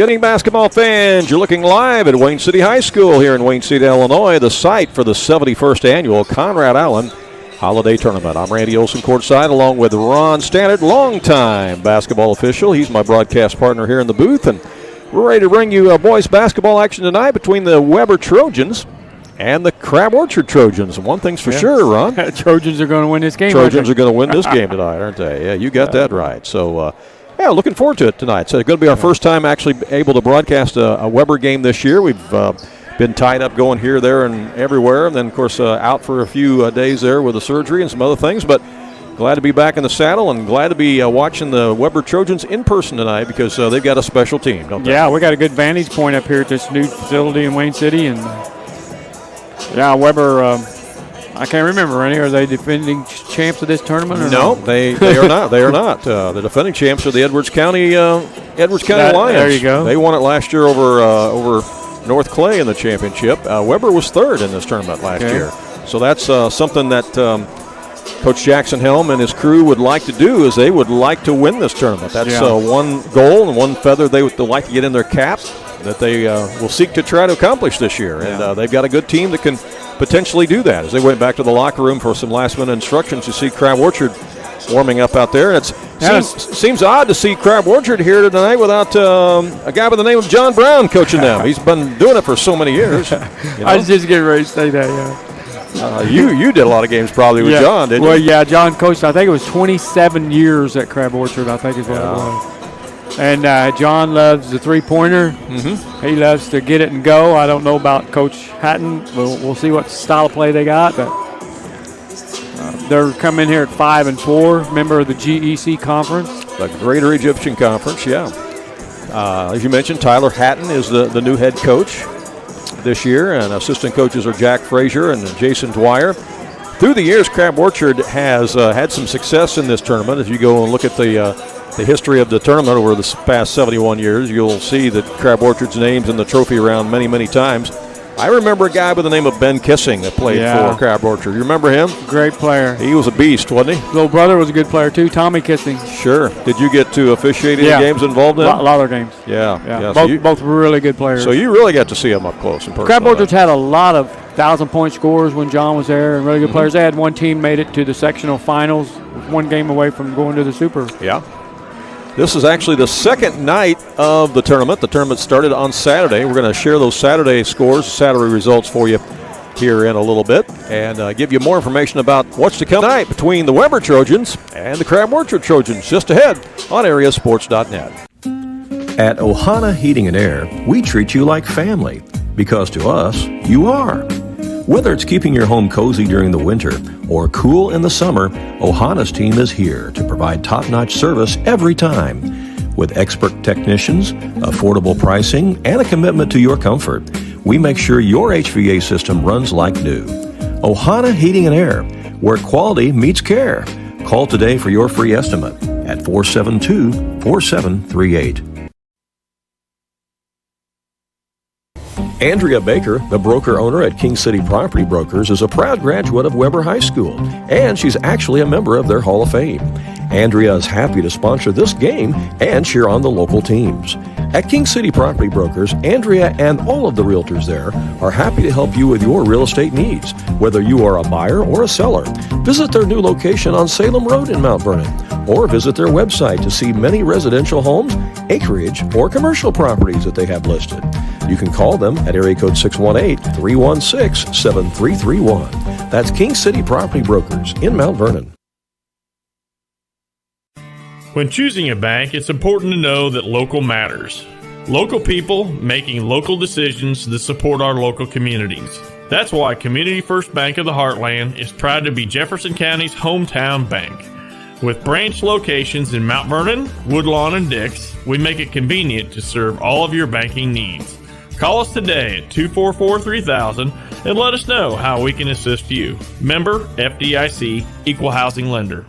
Good evening, basketball fans. You're looking live at Wayne City High School here in Wayne City, Illinois, the site for the 71st annual Conrad Allen Holiday Tournament. I'm Randy Olson courtside along with Ron Stannard, longtime basketball official. He's my broadcast partner here in the booth, and we're ready to bring you boys basketball action tonight between the Weber Trojans and the Crab Orchard Trojans. And one thing's for sure, Ron. Trojans are going to win this game. Trojans are going to win this game tonight, aren't they? Yeah, you got that right. So, looking forward to it tonight. So it's going to be our first time actually able to broadcast a Weber game this year. We've been tied up going here, there, and everywhere. And then, of course, out for a few days there with the surgery and some other things. But glad to be back in the saddle and glad to be watching the Weber Trojans in person tonight because they've got a special team, don't they? Yeah, we got a good vantage point up here at this new facility in Wayne City. And, Weber, I can't remember, Randy, are they defending champs of this tournament? Or no, they are not. They are not. The defending champs are the Edwards County Lions. There you go. They won it last year over North Clay in the championship. Weber was third in this tournament last year. So that's something that Coach Jackson Helm and his crew would like to do is they would like to win this tournament. That's one goal and one feather they would like to get in their cap that they will seek to try to accomplish this year. And they've got a good team that can potentially do that. As they went back to the locker room for some last-minute instructions, you see Crab Orchard warming up out there. And it seems odd to see Crab Orchard here tonight without a guy by the name of John Brown coaching them. He's been doing it for so many years. I was just getting ready to say that, You did a lot of games probably with John, didn't you? Well, yeah, John coached, I think it was 27 years at Crab Orchard, I think is what it was. And John loves the three-pointer. Mm-hmm. He loves to get it and go. I don't know about Coach Hatton. We'll see what style of play they got, but they're coming here at 5-4, member of the GEC conference. The Greater Egyptian Conference, as you mentioned, Tyler Hatton is the new head coach this year, and assistant coaches are Jack Frazier and Jason Dwyer. Through the years, Crab Orchard has had some success in this tournament. As you go and look at the history of the tournament over the past 71 years, you'll see that Crab Orchard's name's in the trophy around many, many times. I remember a guy by the name of Ben Kissing that played for Crab Orchard. You remember him? Great player. He was a beast, wasn't he? Little brother was a good player, too, Tommy Kissing. Sure. Did you get to officiate any games involved in? A lot of games. Yeah. Both really good players. So you really got to see them up close and personal. Crab Orchard's had a lot of 1,000-point scorers when John was there and really good players. They had one team made it to the sectional finals, one game away from going to the Super. Yeah. This is actually the second night of the tournament. The tournament started on Saturday. We're going to share those Saturday scores, Saturday results for you here in a little bit and give you more information about what's to come tonight between the Weber Trojans and the Crab Orchard Trojans just ahead on AreaSports.net. At Ohana Heating and Air, we treat you like family because to us, you are. Whether it's keeping your home cozy during the winter or cool in the summer, Ohana's team is here to provide top-notch service every time. With expert technicians, affordable pricing, and a commitment to your comfort, we make sure your HVA system runs like new. Ohana Heating and Air, where quality meets care. Call today for your free estimate at 472-4738. Andrea Baker, the broker-owner at King City Property Brokers, is a proud graduate of Weber High School, and she's actually a member of their Hall of Fame. Andrea is happy to sponsor this game and cheer on the local teams. At King City Property Brokers, Andrea and all of the realtors there are happy to help you with your real estate needs, whether you are a buyer or a seller. Visit their new location on Salem Road in Mount Vernon, or visit their website to see many residential homes, acreage, or commercial properties that they have listed. You can call them at area code 618-316-7331. That's King City Property Brokers in Mount Vernon. When choosing a bank, it's important to know that local matters. Local people making local decisions that support our local communities. That's why Community First Bank of the Heartland is proud to be Jefferson County's hometown bank. With branch locations in Mount Vernon, Woodlawn, and Dix, we make it convenient to serve all of your banking needs. Call us today at 244-3000 and let us know how we can assist you. Member FDIC, Equal Housing Lender.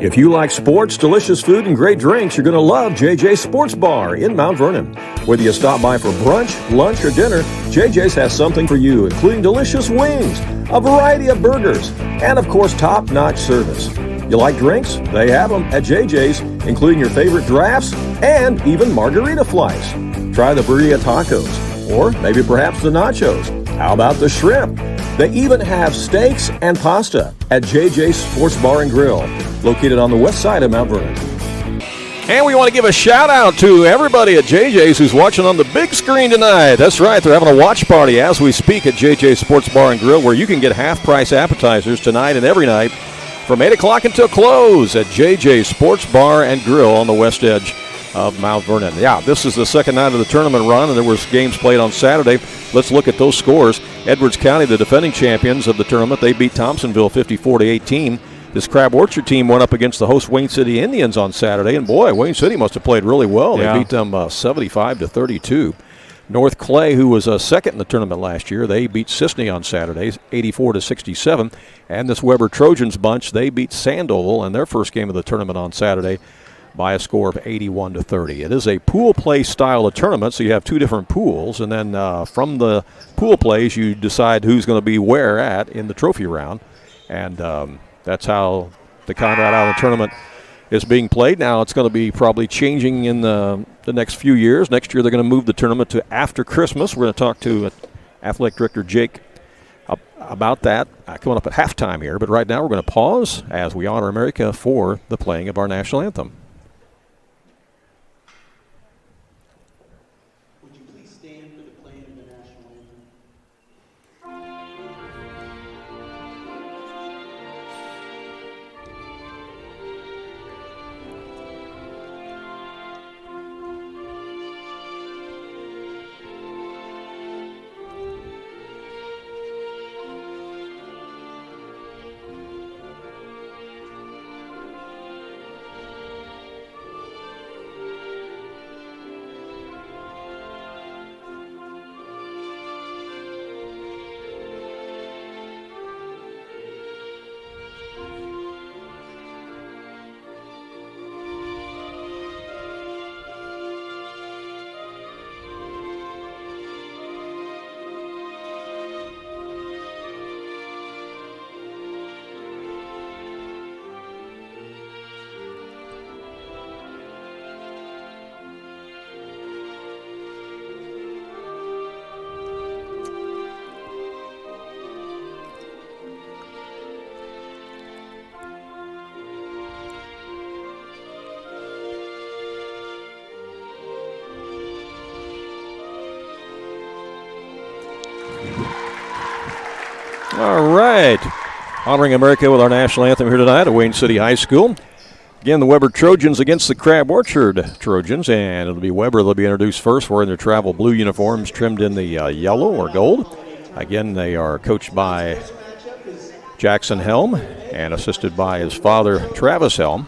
If you like sports, delicious food, and great drinks, you're going to love JJ's Sports Bar in Mount Vernon. Whether you stop by for brunch, lunch, or dinner, JJ's has something for you, including delicious wings, a variety of burgers, and, of course, top-notch service. You like drinks? They have them at JJ's, including your favorite drafts and even margarita flights. Try the birria tacos, or maybe perhaps the nachos. How about the shrimp? They even have steaks and pasta at JJ's Sports Bar and Grill, located on the west side of Mount Vernon. And we want to give a shout-out to everybody at JJ's who's watching on the big screen tonight. That's right, they're having a watch party as we speak at JJ's Sports Bar and Grill, where you can get half-price appetizers tonight and every night from 8 o'clock until close at JJ's Sports Bar and Grill on the west edge of Mount Vernon. Yeah, this is the second night of the tournament run, and there was games played on Saturday. Let's look at those scores. Edwards County, the defending champions of the tournament, they beat Thompsonville 54-18. This Crab Orchard team went up against the host Wayne City Indians on Saturday, and boy, Wayne City must have played really well. They beat them 75-32. North Clay, who was second in the tournament last year, they beat Sisney on Saturday, 84-67. And this Weber Trojans bunch, they beat Sandoval in their first game of the tournament on Saturday by a score of 81-30. It is a pool play style of tournament, so you have two different pools, and then from the pool plays, you decide who's going to be where at in the trophy round. And that's how the Conrad Island tournament is being played. Now it's going to be probably changing in the next few years. Next year they're going to move the tournament to after Christmas. We're going to talk to Athletic Director Jake about that coming up at halftime here. But right now we're going to pause as we honor America for the playing of our national anthem. Would you please stand for the playing of the national anthem? All right. Honoring America with our national anthem here tonight at Wayne City High School. Again, the Weber Trojans against the Crab Orchard Trojans, and it'll be Weber that'll be introduced first, wearing their travel blue uniforms trimmed in the yellow or gold. Again, they are coached by Jackson Helm and assisted by his father, Travis Helm.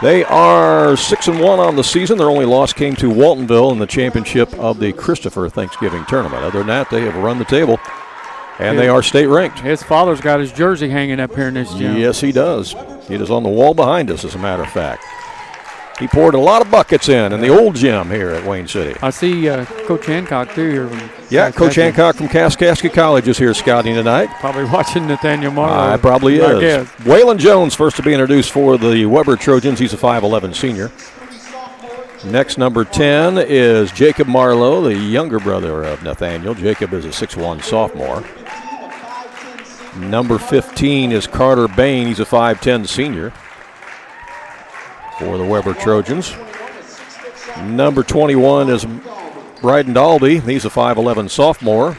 They are 6-1 on the season. Their only loss came to Waltonville in the championship of the Christopher Thanksgiving Tournament. Other than that, they have run the table. And they are state ranked. His father's got his jersey hanging up here in this gym. Yes, he does. It is on the wall behind us, as a matter of fact. He poured a lot of buckets in the old gym here at Wayne City. I see Coach Hancock, too, here. Yeah, Coach Hancock from Kaskaskia College is here scouting tonight. Probably watching Nathaniel Marlowe. Probably is. Waylon Jones, first to be introduced for the Weber Trojans. He's a 5'11 senior. Next, number 10 is Jacob Marlowe, the younger brother of Nathaniel. Jacob is a 6'1 sophomore. Number 15 is Carter Bain. He's a 5'10 senior for the Weber Trojans. Number 21 is Bryden Dalby. He's a 5'11 sophomore.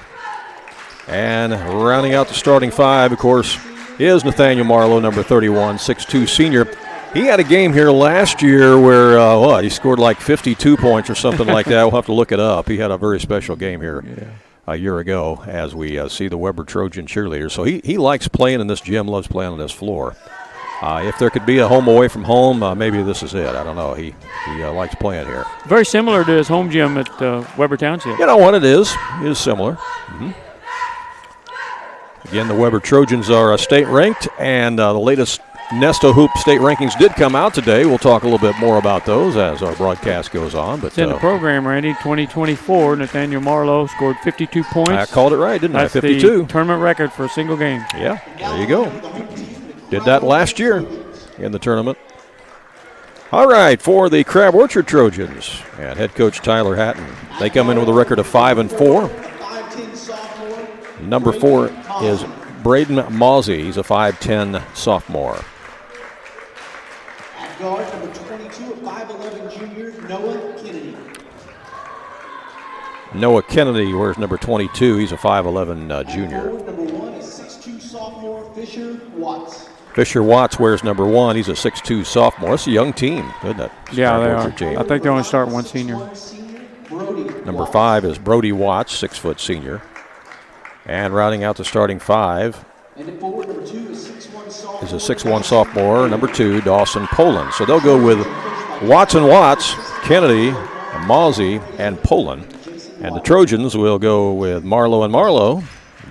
And rounding out the starting five, of course, is Nathaniel Marlowe, number 31, 6'2 senior. He had a game here last year where, he scored like 52 points or something like that. We'll have to look it up. He had a very special game here a year ago as we see the Weber Trojan cheerleaders. So he likes playing in this gym, loves playing on this floor. If there could be a home away from home, maybe this is it. I don't know. He likes playing here. Very similar to his home gym at Weber Township. You know what it is? It is similar. Mm-hmm. Again, the Weber Trojans are state ranked, and the latest Nesto Hoop state rankings did come out today. We'll talk a little bit more about those as our broadcast goes on. But it's in the program, Randy. 2024, Nathaniel Marlowe scored 52 points. I called it right, didn't I? 52. The tournament record for a single game. Yeah, there you go. Did that last year. in the tournament. All right, for the Crab Orchard Trojans and head coach Tyler Hatton. They come in with a record of 5-4. Number 4 is Braden Mawsey. He's a 5'10 sophomore. At guard, number 22, a 5'11 junior, Noah Kennedy. Noah Kennedy wears number 22. He's a 5'11 junior. Forward, number 1 is 6'2 sophomore, Fisher Watts. Fisher Watts wears number 1. He's a 6'2 sophomore. It's a young team, isn't it? Yeah, they are. Team. I think they only start one senior. Number 5 is Brody Watts, 6-foot senior. And rounding out the starting 5 And at forward, number 2 is 6'1 sophomore. is a 6'1 sophomore, number 2, Dawson Poland. So they'll go with Watts and Watts, Kennedy, Mawsey, and Poland. And the Trojans will go with Marlowe and Marlowe,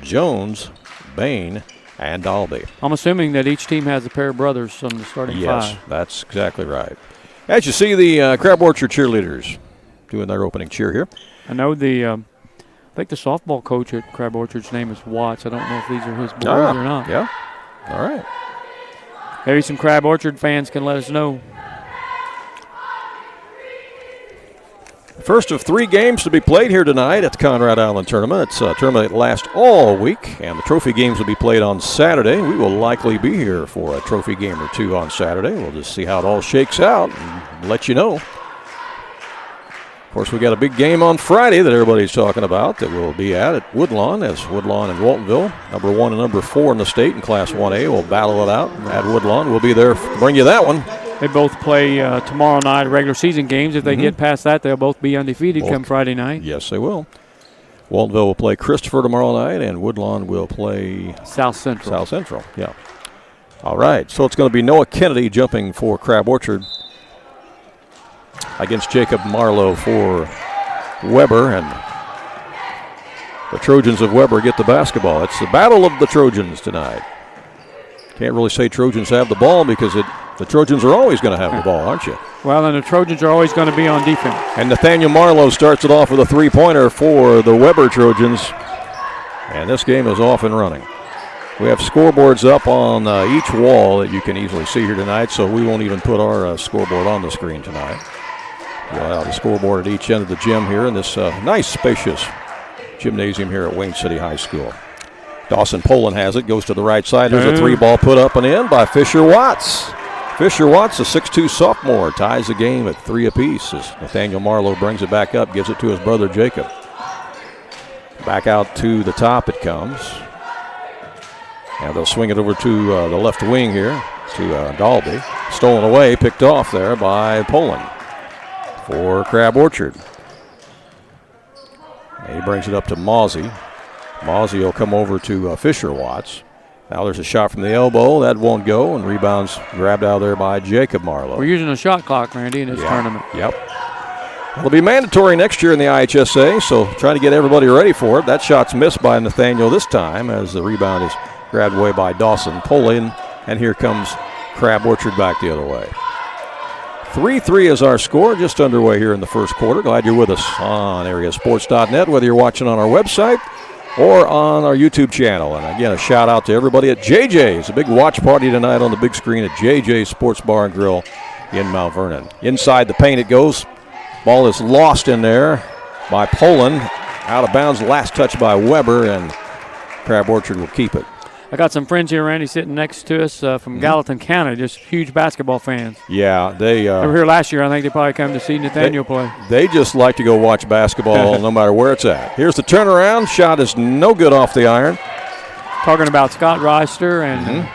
Jones, Bain, and Dalby. I'm assuming that each team has a pair of brothers on the starting 5. Yes, that's exactly right. As you see, the Crab Orchard cheerleaders doing their opening cheer here. I know I think the softball coach at Crab Orchard's name is Watts. I don't know if these are his boys or not. Yeah, all right. Maybe some Crab Orchard fans can let us know. First of 3 games to be played here tonight at the Conrad Island Tournament. It's a tournament that lasts all week, and the trophy games will be played on Saturday. We will likely be here for a trophy game or 2 on Saturday. We'll just see how it all shakes out and let you know. Of course, we got a big game on Friday that everybody's talking about that we'll be at Woodlawn, as Woodlawn and Waltonville, number 1 and number 4 in the state in Class 1A, will battle it out at Woodlawn. We'll be there to bring you that one. They both play tomorrow night regular season games. If they get past that, they'll both be undefeated come Friday night. Yes, they will. Waltonville will play Christopher tomorrow night, and Woodlawn will play South Central. South Central, yeah. All right, so it's going to be Noah Kennedy jumping for Crab Orchard against Jacob Marlowe for Weber, and the Trojans of Weber get the basketball. It's the battle of the Trojans tonight. Can't really say Trojans have the ball because the Trojans are always going to have the ball, aren't you? Well, and the Trojans are always going to be on defense. And Nathaniel Marlowe starts it off with a 3-pointer for the Weber Trojans. And this game is off and running. We have scoreboards up on each wall that you can easily see here tonight, so we won't even put our scoreboard on the screen tonight. We'll have a scoreboard at each end of the gym here in this nice, spacious gymnasium here at Wayne City High School. Dawson Poland has it, goes to the right side. There's a 3-ball put up and in by Fisher Watts. Fisher Watts, a 6'2 sophomore, ties the game at 3 apiece as Nathaniel Marlowe brings it back up, gives it to his brother Jacob. Back out to the top it comes. And they'll swing it over to the left wing here to Dalby. Stolen away, picked off there by Poland for Crab Orchard. And he brings it up to Mawsey. Mawsey will come over to Fisher Watts. Now there's a shot from the elbow. That won't go, and rebounds grabbed out of there by Jacob Marlowe. We're using a shot clock, Randy, in this tournament. Yep. It'll be mandatory next year in the IHSA, so trying to get everybody ready for it. That shot's missed by Nathaniel this time as the rebound is grabbed away by Dawson Poland, and here comes Crab Orchard back the other way. 3-3 is our score, just underway here in the first quarter. Glad you're with us on AreaSports.net, whether you're watching on our website or on our YouTube channel. And again, a shout out to everybody at JJ's. A big watch party tonight on the big screen at JJ's Sports Bar and Grill in Mount Vernon. Inside the paint it goes. Ball is lost in there by Poland. Out of bounds, last touch by Weber, and Crab Orchard will keep it. I got some friends here, Randy, sitting next to us from Gallatin County, just huge basketball fans. Yeah, they were here last year. I think they probably come to see Nathaniel play. They just like to go watch basketball no matter where it's at. Here's the turnaround. Shot is no good off the iron. Talking about Scott Reister and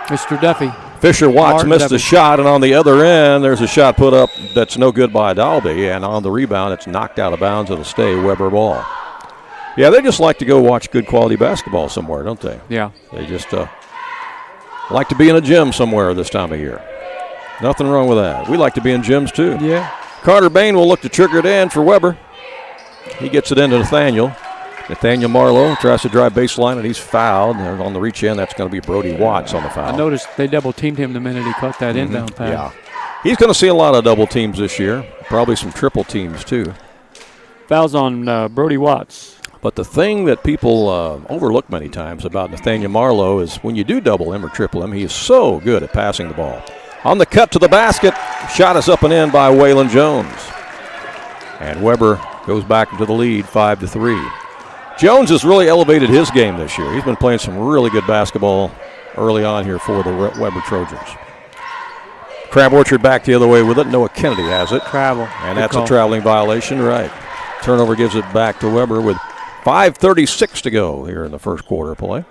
Mr. Duffy. Fisher Watts Martin missed Duffy. a shot, and on the other end, there's a shot put up that's no good by Dalby, and on the rebound, it's knocked out of bounds. It'll stay Weber ball. Yeah, they just like to go watch good quality basketball somewhere, don't they? Yeah. They just like to be in a gym somewhere this time of year. Nothing wrong with that. We like to be in gyms too. Yeah. Carter Bain will look to trigger it in for Weber. He gets it into Nathaniel. Nathaniel Marlowe tries to drive baseline, and he's fouled. And on the reach in, that's going to be Brody Watts on the foul. I noticed they double-teamed him the minute he caught that inbound pass. Yeah. He's going to see a lot of double teams this year. Probably some triple teams too. Fouls on Brody Watts. But the thing that people overlook many times about Nathaniel Marlowe is when you do double him or triple him, he is so good at passing the ball. On the cut to the basket, shot is up and in by Waylon Jones. And Weber goes back into the lead, 5-3. Jones has really elevated his game this year. He's been playing some really good basketball early on here for the Weber Trojans. Crab Orchard back the other way with it. Noah Kennedy has it. Travel. And that's a traveling violation, right. Turnover gives it back to Weber with 5:36 to go here in the first quarter of play.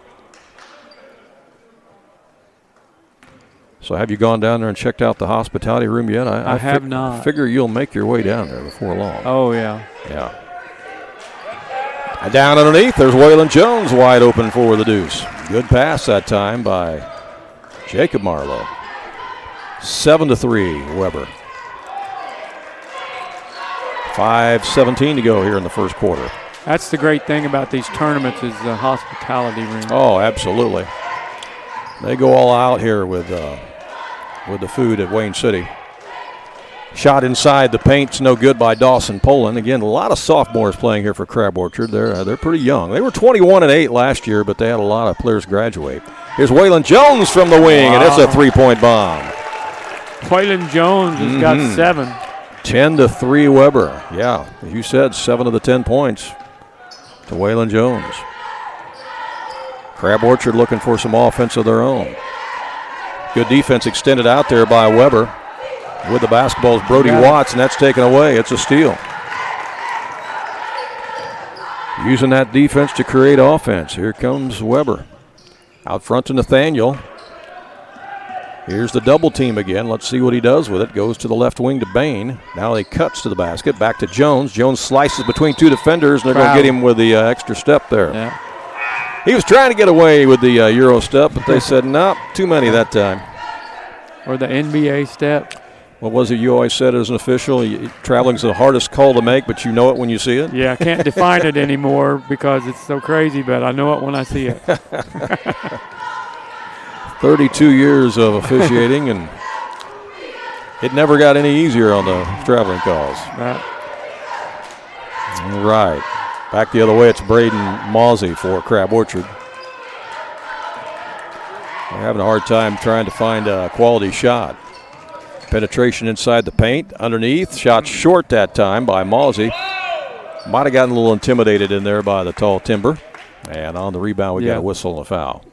So have you gone down there and checked out the hospitality room yet? I have not. I figure you'll make your way down there before long. Oh, yeah. Yeah. And down underneath, there's Waylon Jones wide open for the deuce. Good pass that time by Jacob Marlowe. 7-3, Weber. 5:17 to go here in the first quarter. That's the great thing about these tournaments is the hospitality room. Oh, absolutely. They go all out here with the food at Wayne City. Shot inside the paint's no good by Dawson Poland. Again, a lot of sophomores playing here for Crab Orchard. They're pretty young. They were 21-8 last year, but they had a lot of players graduate. Here's Waylon Jones from the wing, and it's a three-point bomb. Waylon Jones has got 7. 10-3 Weber. Yeah, as you said, 7 of the 10 points to Waylon Jones. Crab Orchard looking for some offense of their own. Good defense extended out there by Weber. With the basketball is Brody Watts, and that's taken away. It's a steal. Using that defense to create offense. Here comes Weber. Out front to Nathaniel. Here's the double team again. Let's see what he does with it. Goes to the left wing to Bain. Now he cuts to the basket. Back to Jones. Jones slices between two defenders, and they're going to get him with the extra step there. Yeah. He was trying to get away with the Euro step, but they said, no, too many that time. Or the NBA step. What was it you always said as an official? Traveling's the hardest call to make, but you know it when you see it? Yeah, I can't define it anymore because it's so crazy, but I know it when I see it. 32 years of officiating, and it never got any easier on the traveling calls. Right. Back the other way, it's Braden Mawsey for Crab Orchard. They're having a hard time trying to find a quality shot. Penetration inside the paint, underneath, shot short that time by Mawsey. Might have gotten a little intimidated in there by the tall timber. And on the rebound, we got a whistle and a foul.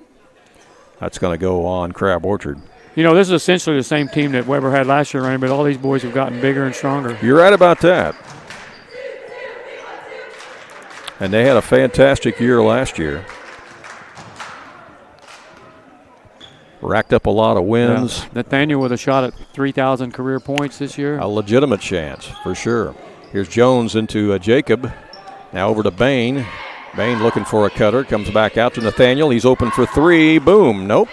That's going to go on Crab Orchard. You know, this is essentially the same team that Weber had last year, Randy, but all these boys have gotten bigger and stronger. You're right about that. And they had a fantastic year last year. Racked up a lot of wins. Yeah. Nathaniel with a shot at 3,000 career points this year. A legitimate chance, for sure. Here's Jones into Jacob. Now over to Bain. Bain looking for a cutter. Comes back out to Nathaniel. He's open for three. Boom. Nope.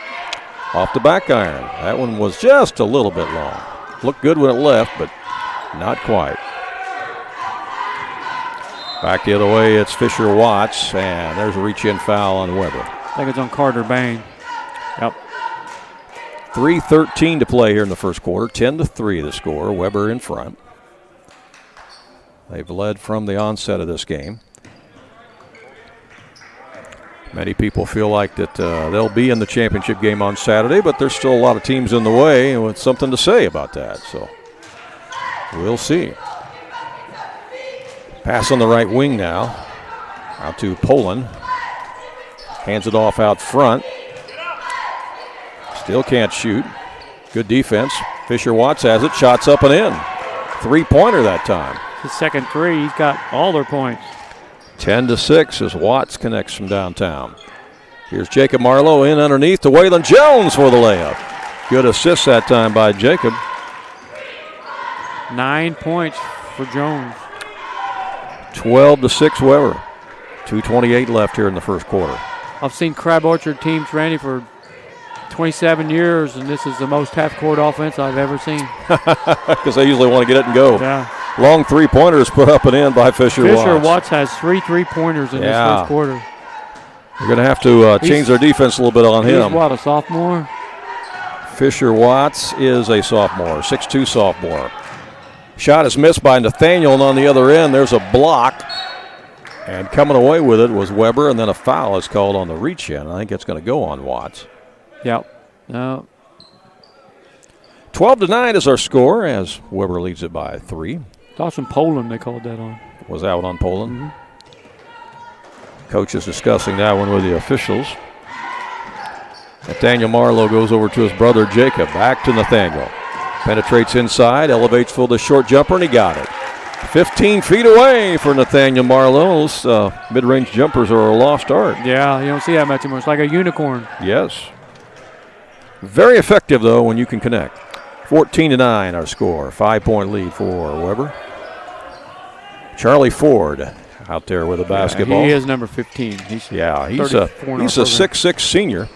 Off the back iron. That one was just a little bit long. Looked good when it left, but not quite. Back the other way, it's Fisher Watts, and there's a reach-in foul on Weber. I think it's on Carter Bain. Yep. 3:13 to play here in the first quarter. 10-3 the score. Weber in front. They've led from the onset of this game. Many people feel like that they'll be in the championship game on Saturday, but there's still a lot of teams in the way with something to say about that. So we'll see. Pass on the right wing now. Out to Poland. Hands it off out front. Still can't shoot. Good defense. Fisher Watts has it. Shots up and in. Three-pointer that time. His second three, he's got all their points. 10-6 as Watts connects from downtown. Here's Jacob Marlowe in underneath to Waylon Jones for the layup. Good assist that time by Jacob. 9 points for Jones. 12-6 Weber. 2:28 left here in the first quarter. I've seen Crab Orchard teams, Randy, for 27 years, and this is the most half-court offense I've ever seen. Because they usually want to get it and go. Yeah. Long three-pointers put up and in by Fisher Watts. Fisher Watts has 3 3-pointers in this first quarter. They're going to have to change their defense a little bit on him. He's what, a sophomore? Fisher Watts is a sophomore, 6'2 sophomore. Shot is missed by Nathaniel, and on the other end, there's a block. And coming away with it was Weber, and then a foul is called on the reach-in. I think it's going to go on Watts. Yep. No. 12-9 is our score as Weber leads it by 3. Dawson Poland, they called that on. Was that one on Poland? Coach is discussing that one with the officials. Nathaniel Marlowe goes over to his brother Jacob. Back to Nathaniel. Penetrates inside, elevates for the short jumper, and he got it. 15 feet away for Nathaniel Marlowe. Those mid-range jumpers are a lost art. Yeah, you don't see that much anymore. It's like a unicorn. Yes. Very effective, though, when you can connect. 14-9 our score. 5-point lead for Weber. Charlie Ford out there with a basketball. He is number 15. He's a 6'6" senior.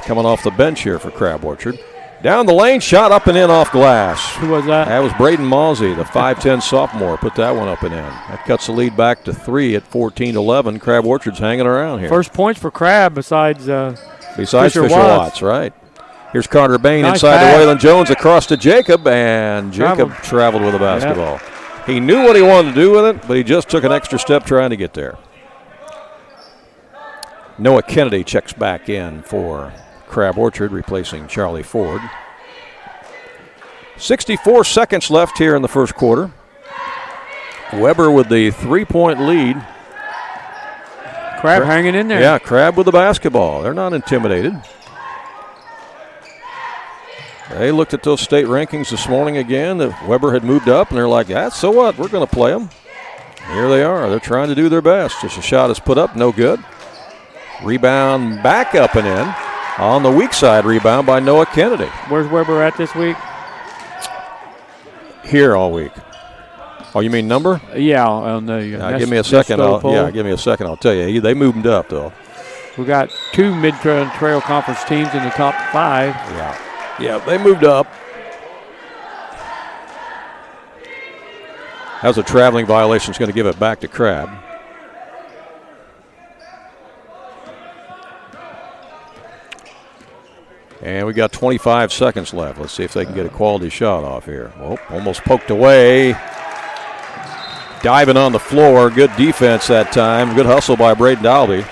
Coming off the bench here for Crab Orchard. Down the lane, shot up and in off glass. Who was that? That was Braden Mawsey, the 5'10" sophomore. Put that one up and in. That cuts the lead back to 3 at 14-11. Crab Orchard's hanging around here. First points for Crab besides Fisher Watts, right. Here's Carter Bain inside to Waylon Jones, across to Jacob, and Jacob traveled with the basketball. Yep. He knew what he wanted to do with it, but he just took an extra step trying to get there. Noah Kennedy checks back in for Crab Orchard, replacing Charlie Ford. 64 seconds left here in the first quarter. Weber with the 3-point lead. Crab hanging in there. Yeah, Crab with the basketball. They're not intimidated. They looked at those state rankings this morning again that Weber had moved up, and they're like, so what? We're going to play them. Here they are. They're trying to do their best. Just a shot is put up, no good. Rebound back up and in. On the weak side, rebound by Noah Kennedy. Where's Weber at this week? Here all week. Oh, you mean number? Yeah. Give me a second. Give me a second. I'll tell you. They moved up, though. We got 2 mid-trail conference teams in the top 5. Yeah, they moved up. That was a traveling violation. It's going to give it back to Crab. And we got 25 seconds left. Let's see if they can get a quality shot off here. Oh, almost poked away. Diving on the floor. Good defense that time. Good hustle by Braden Dalby.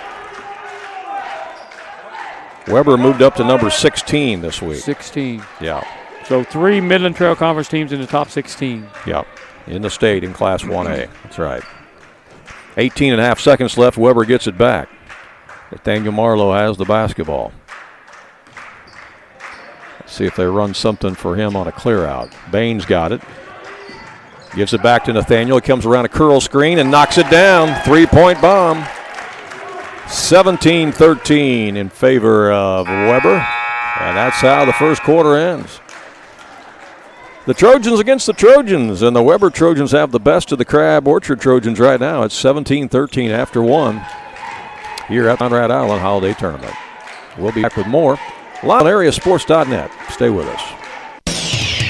Weber moved up to number 16 this week. 16. Yeah. So 3 Midland Trail Conference teams in the top 16. Yeah. In the state in Class 1A. That's right. 18 and a half seconds left. Weber gets it back. Nathaniel Marlowe has the basketball. Let's see if they run something for him on a clear out. Baines got it. Gives it back to Nathaniel. He comes around a curl screen and knocks it down. 3-point bomb. 17-13 in favor of Weber. And that's how the first quarter ends. The Trojans against the Trojans, and the Weber Trojans have the best of the Crab Orchard Trojans right now. It's 17-13 after 1 here at Conrad Island Holiday Tournament. We'll be back with more live on AreaSports.net. Stay with us.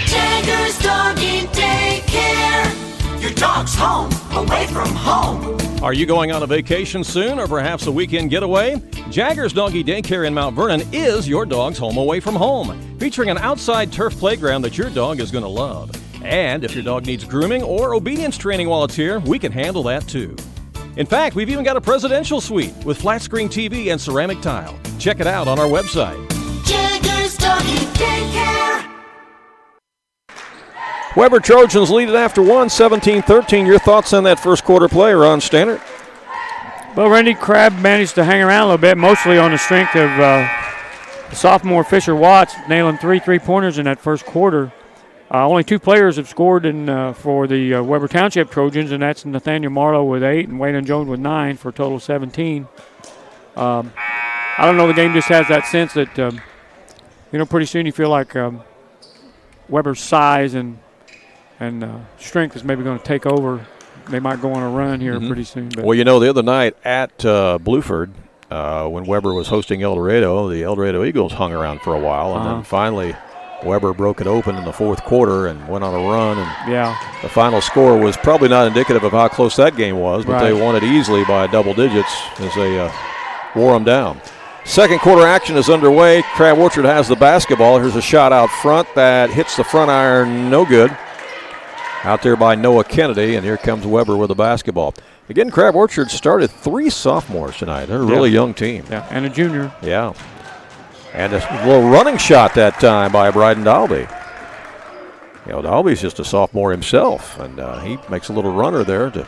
Jagger's Doggy Daycare. Your dog's home, away from home. Are you going on a vacation soon or perhaps a weekend getaway? Jagger's Doggy Daycare in Mount Vernon is your dog's home away from home, featuring an outside turf playground that your dog is going to love. And if your dog needs grooming or obedience training while it's here, we can handle that too. In fact, we've even got a presidential suite with flat screen TV and ceramic tile. Check it out on our website. Jagger's Doggy Daycare. Weber Trojans lead it after 1, 17-13. Your thoughts on that first quarter play, Ron Stannard? Well, Randy, Crab managed to hang around a little bit, mostly on the strength of sophomore Fisher Watts nailing 3 3-pointers in that first quarter. Only 2 players have scored for the Weber Township Trojans, and that's Nathaniel Marlowe with 8 and Waylon Jones with 9 for a total of 17. I don't know, the game just has that sense that, pretty soon you feel like Weber's size and strength is maybe going to take over. They might go on a run here pretty soon. But. Well, the other night at Blueford, when Weber was hosting El Dorado, the El Dorado Eagles hung around for a while, and then finally Weber broke it open in the fourth quarter and went on a run. And the final score was probably not indicative of how close that game was, but they won it easily by double digits as they wore them down. Second quarter action is underway. Crab Orchard has the basketball. Here's a shot out front that hits the front iron, no good. Out there by Noah Kennedy, and here comes Weber with the basketball. Again, Crab Orchard started 3 sophomores tonight. They're a really young team. Yeah, and a junior. Yeah. And a little running shot that time by Bryden Dalby. You know, Dalby's just a sophomore himself, and he makes a little runner there to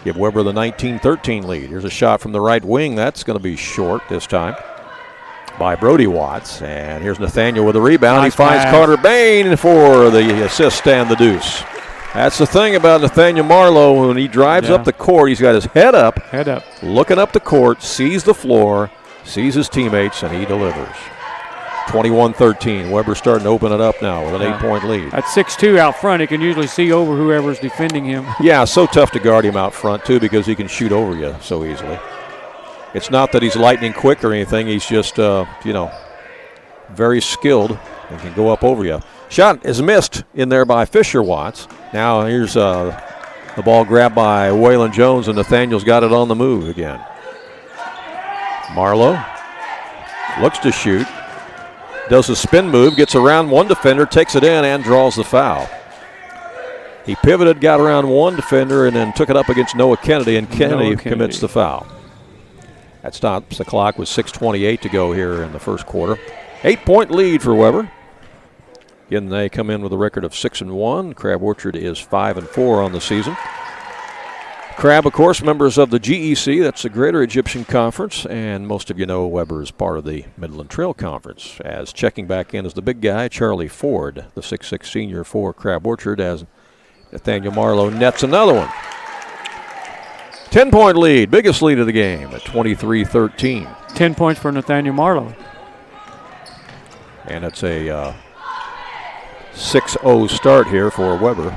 give Weber the 19-13 lead. Here's a shot from the right wing. That's going to be short this time by Brody Watts. And here's Nathaniel with a rebound. Nice he finds pass. Carter Bain for the assist and the deuce. That's the thing about Nathaniel Marlowe. When he drives up the court, he's got his head up, looking up the court, sees the floor, sees his teammates, and he delivers. 21-13. Weber starting to open it up now with an 8-point lead. At 6'2" out front, he can usually see over whoever's defending him. Yeah, so tough to guard him out front, too, because he can shoot over you so easily. It's not that he's lightning quick or anything. He's just, very skilled and can go up over you. Shot is missed in there by Fisher Watts. Now here's the ball grabbed by Waylon Jones, and Nathaniel's got it on the move again. Marlowe looks to shoot. Does a spin move, gets around one defender, takes it in, and draws the foul. He pivoted, got around one defender, and then took it up against Noah Kennedy, and Kennedy commits the foul. That stops the clock with 6:28 to go here in the first quarter. 8-point lead for Weber. Again, they come in with a record of 6-1. Crab Orchard is 5-4 on the season. Crab, of course, members of the GEC, that's the Greater Egyptian Conference, and most of you know Weber is part of the Midland Trail Conference. As checking back in is the big guy, Charlie Ford, the 6'6" senior for Crab Orchard, as Nathaniel Marlowe nets another one. 10-point lead, biggest lead of the game at 23-13. 10 points for Nathaniel Marlowe. And it's a 6-0 start here for Weber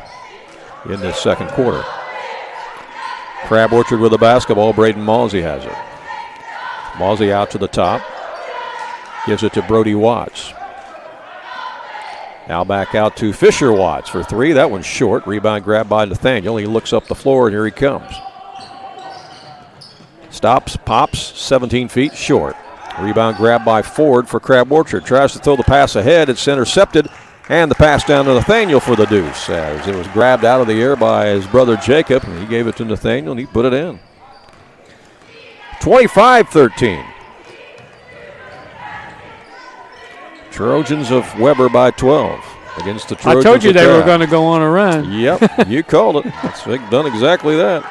in this second quarter. Crab Orchard with the basketball. Braden Mawsey has it. Mawsey out to the top. Gives it to Brody Watts. Now back out to Fisher Watts for 3. That one's short. Rebound grab by Nathaniel. He looks up the floor, and here he comes. Stops, pops, 17 feet short. Rebound grab by Ford for Crab Orchard. Tries to throw the pass ahead. It's intercepted. And the pass down to Nathaniel for the deuce, as it was grabbed out of the air by his brother Jacob, and he gave it to Nathaniel, and he put it in. 25-13. Trojans of Weber by 12 against the Trojans. I told you of they Crab. were going to go on a run. Yep, you called it. They've done exactly that.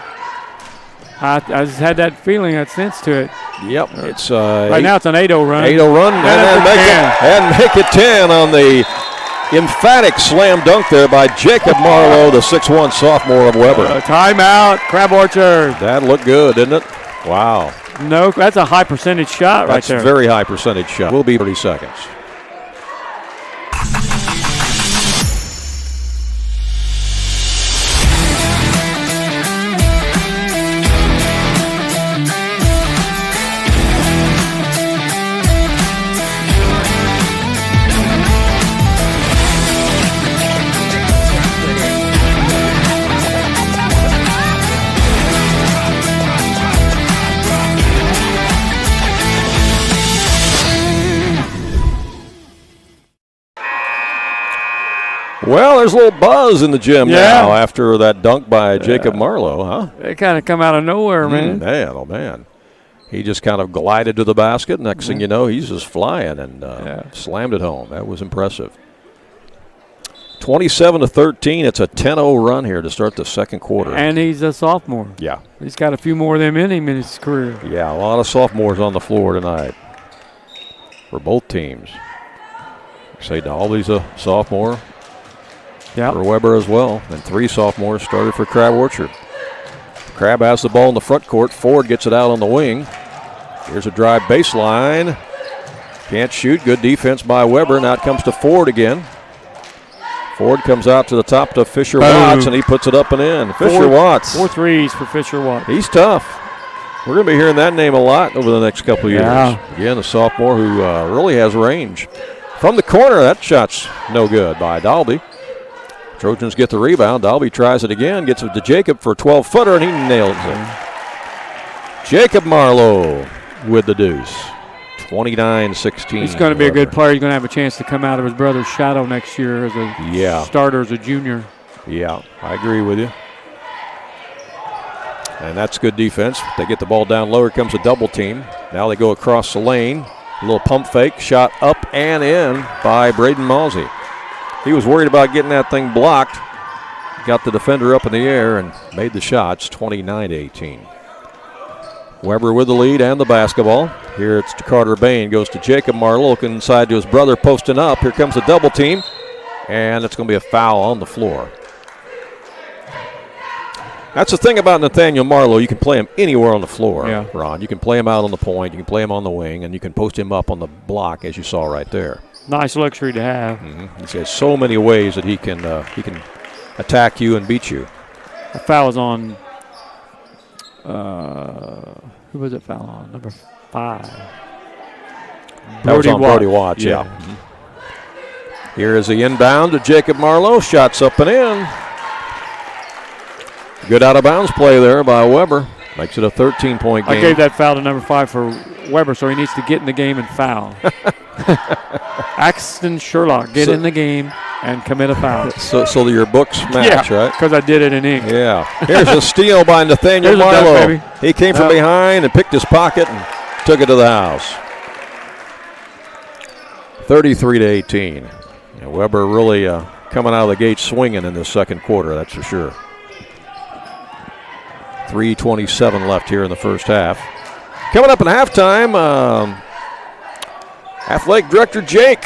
I just had that feeling, that sense to it. Yep, it's right now it's an 8-0 run. 8-0 run, and make it 10 on the emphatic slam dunk there by Jacob Marlowe, the 6'1" sophomore of Weber. Timeout, Crab Orchard. That looked good, didn't it? Wow. No, that's a high percentage shot right there. That's a very high percentage shot. Will be 30 seconds. Well, there's a little buzz in the gym now after that dunk by Jacob Marlowe, huh? They kind of come out of nowhere, man. Man, oh, man. He just kind of glided to the basket. Next thing you know, he's just flying and slammed it home. That was impressive. 27-13. It's a 10-0 run here to start the second quarter. And he's a sophomore. Yeah. He's got a few more of them in him in his career. Yeah, a lot of sophomores on the floor tonight for both teams. Say Dalby's a sophomore. For Weber as well. And 3 sophomores started for Crab Orchard. Crab has the ball in the front court. Ford gets it out on the wing. Here's a drive baseline. Can't shoot. Good defense by Weber. Now it comes to Ford again. Ford comes out to the top to Fisher Watts, and he puts it up and in. Fisher Watts. 4 threes for Fisher Watts. He's tough. We're going to be hearing that name a lot over the next couple of years. Again, a sophomore who really has range. From the corner, that shot's no good by Dalby. Trojans get the rebound. Dalby tries it again, gets it to Jacob for a 12-footer, and he nails it. Jacob Marlowe with the deuce. 29-16. He's going to be a good player. He's going to have a chance to come out of his brother's shadow next year as a starter, as a junior. Yeah, I agree with you. And that's good defense. They get the ball down low. Here comes a double team. Now they go across the lane. A little pump fake. Shot up and in by Braden Malsey. He was worried about getting that thing blocked. Got the defender up in the air and made the shots. 29-18. Weber with the lead and the basketball. Here it's to Carter Bain. Goes to Jacob Marlowe. Looking inside to his brother, posting up. Here comes a double team. And it's going to be a foul on the floor. That's the thing about Nathaniel Marlowe. You can play him anywhere on the floor, yeah. Ron. You can play him out on the point. You can play him on the wing. And you can post him up on the block, as you saw right there. Nice luxury to have. Mm-hmm. He has so many ways that he can attack you and beat you. The foul was on, who was it foul on? Number 5. That was on Brody Watts, yeah. Mm-hmm. Here is the inbound to Jacob Marlowe. Shots up and in. Good out-of-bounds play there by Weber. Makes it a 13-point game. I gave that foul to number 5 for Weber, so he needs to get in the game and foul. Axton Sherlock, get in the game and commit a foul. So your books match, right? Because I did it in ink. Yeah. Here's a steal by Nathaniel Marlowe. He came from behind and picked his pocket and took it to the house. 33-18. And Weber really coming out of the gate swinging in this second quarter, that's for sure. 3:27 left here in the first half. Coming up in halftime, Athletic Director Jake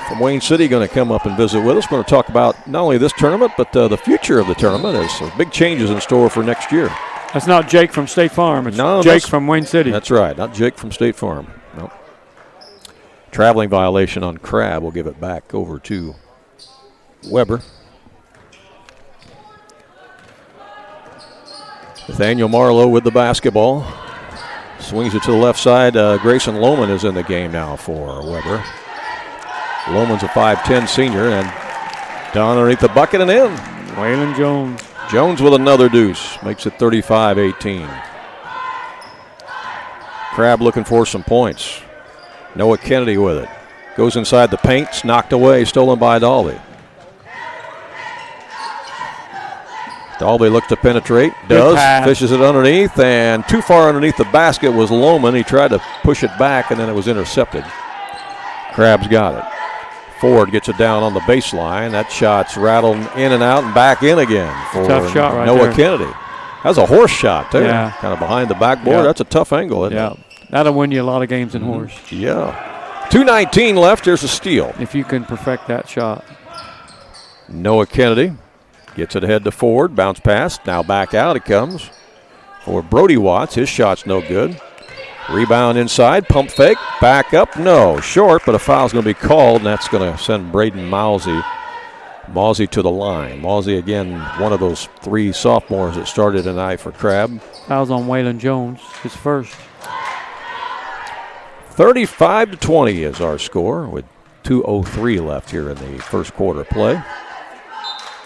from Wayne City going to come up and visit with us. Going to talk about not only this tournament, but the future of the tournament. There's big changes in store for next year. That's not Jake from State Farm. It's Jake from Wayne City. That's right. Not Jake from State Farm. Nope. Traveling violation on Crab. We'll give it back over to Weber. Nathaniel Marlowe with the basketball. Swings it to the left side. Grayson Lohman is in the game now for Weber. Lohman's a 5'10 senior and down underneath the bucket and in. Waylon Jones. Jones with another deuce. Makes it 35-18. Crab looking for some points. Noah Kennedy with it. Goes inside the paint. It's knocked away. Stolen by Dalby. Dalby looks to penetrate, does, fishes it underneath, and too far underneath the basket was Lohman. He tried to push it back, and then it was intercepted. Crab's got it. Ford gets it down on the baseline. That shot's rattled in and out and back in again for tough shot right Noah there. Kennedy. That's a horse shot there, Yeah. kind of behind the backboard. Yeah. That's a tough angle, isn't it? That'll win you a lot of games in horse. Yeah. 2:19 left. Here's a steal. If you can perfect that shot. Noah Kennedy gets it ahead to Ford. Bounce pass. Now back out it comes for Brody Watts. His shot's no good. Rebound inside. Pump fake. Back up. No. Short, but a foul's going to be called, and that's going to send Braden Malsey to the line. Malsey, again, one of those 3 sophomores that started tonight for Crab. Foul's on Waylon Jones, his first. 35-20 is our score with 2:03 left here in the first quarter play.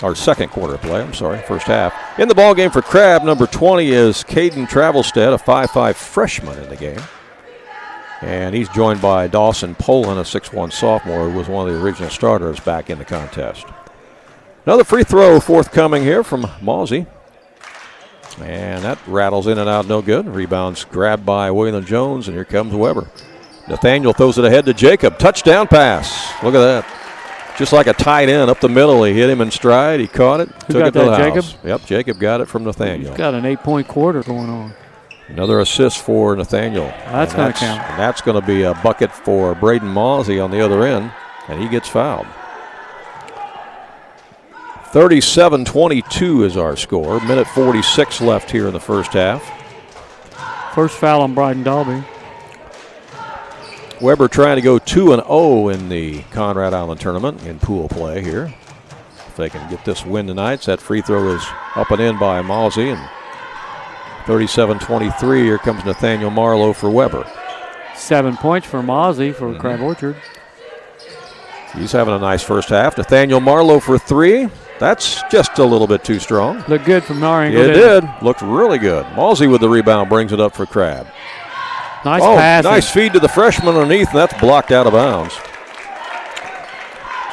Or second quarter play, I'm sorry, first half. In the ball game for Crab, number 20 is Caden Travelstead, a 5'5 freshman in the game. And he's joined by Dawson Poland, a 6'1 sophomore, who was one of the original starters back in the contest. Another free throw forthcoming here from Malsey. And that rattles in and out, no good. Rebounds grabbed by Waylon Jones, and here comes Weber. Nathaniel throws it ahead to Jacob. Touchdown pass. Look at that. Just like a tight end up the middle. He hit him in stride. He caught it. Who took got it to the that, house. Jacob? Yep, Jacob got it from Nathaniel. He's got an 8-point quarter going on. Another assist for Nathaniel. That's going to count. And that's going to be a bucket for Braden Malsey on the other end, and he gets fouled. 37-22 is our score. Minute 46 left here in the first half. First foul on Bryden Dalby. Weber trying to go 2-0 in the Conrad Island tournament in pool play here. If they can get this win tonight, that free throw is up and in by Malsey. And 37-23, here comes Nathaniel Marlowe for Weber. 7 points for Malsey for Crab Orchard. He's having a nice first half. Nathaniel Marlowe for 3. That's just a little bit too strong. Looked good from our angle. It did. Looked really good. Malsey with the rebound brings it up for Crab. Nice pass. Nice feed to the freshman underneath, and that's blocked out of bounds.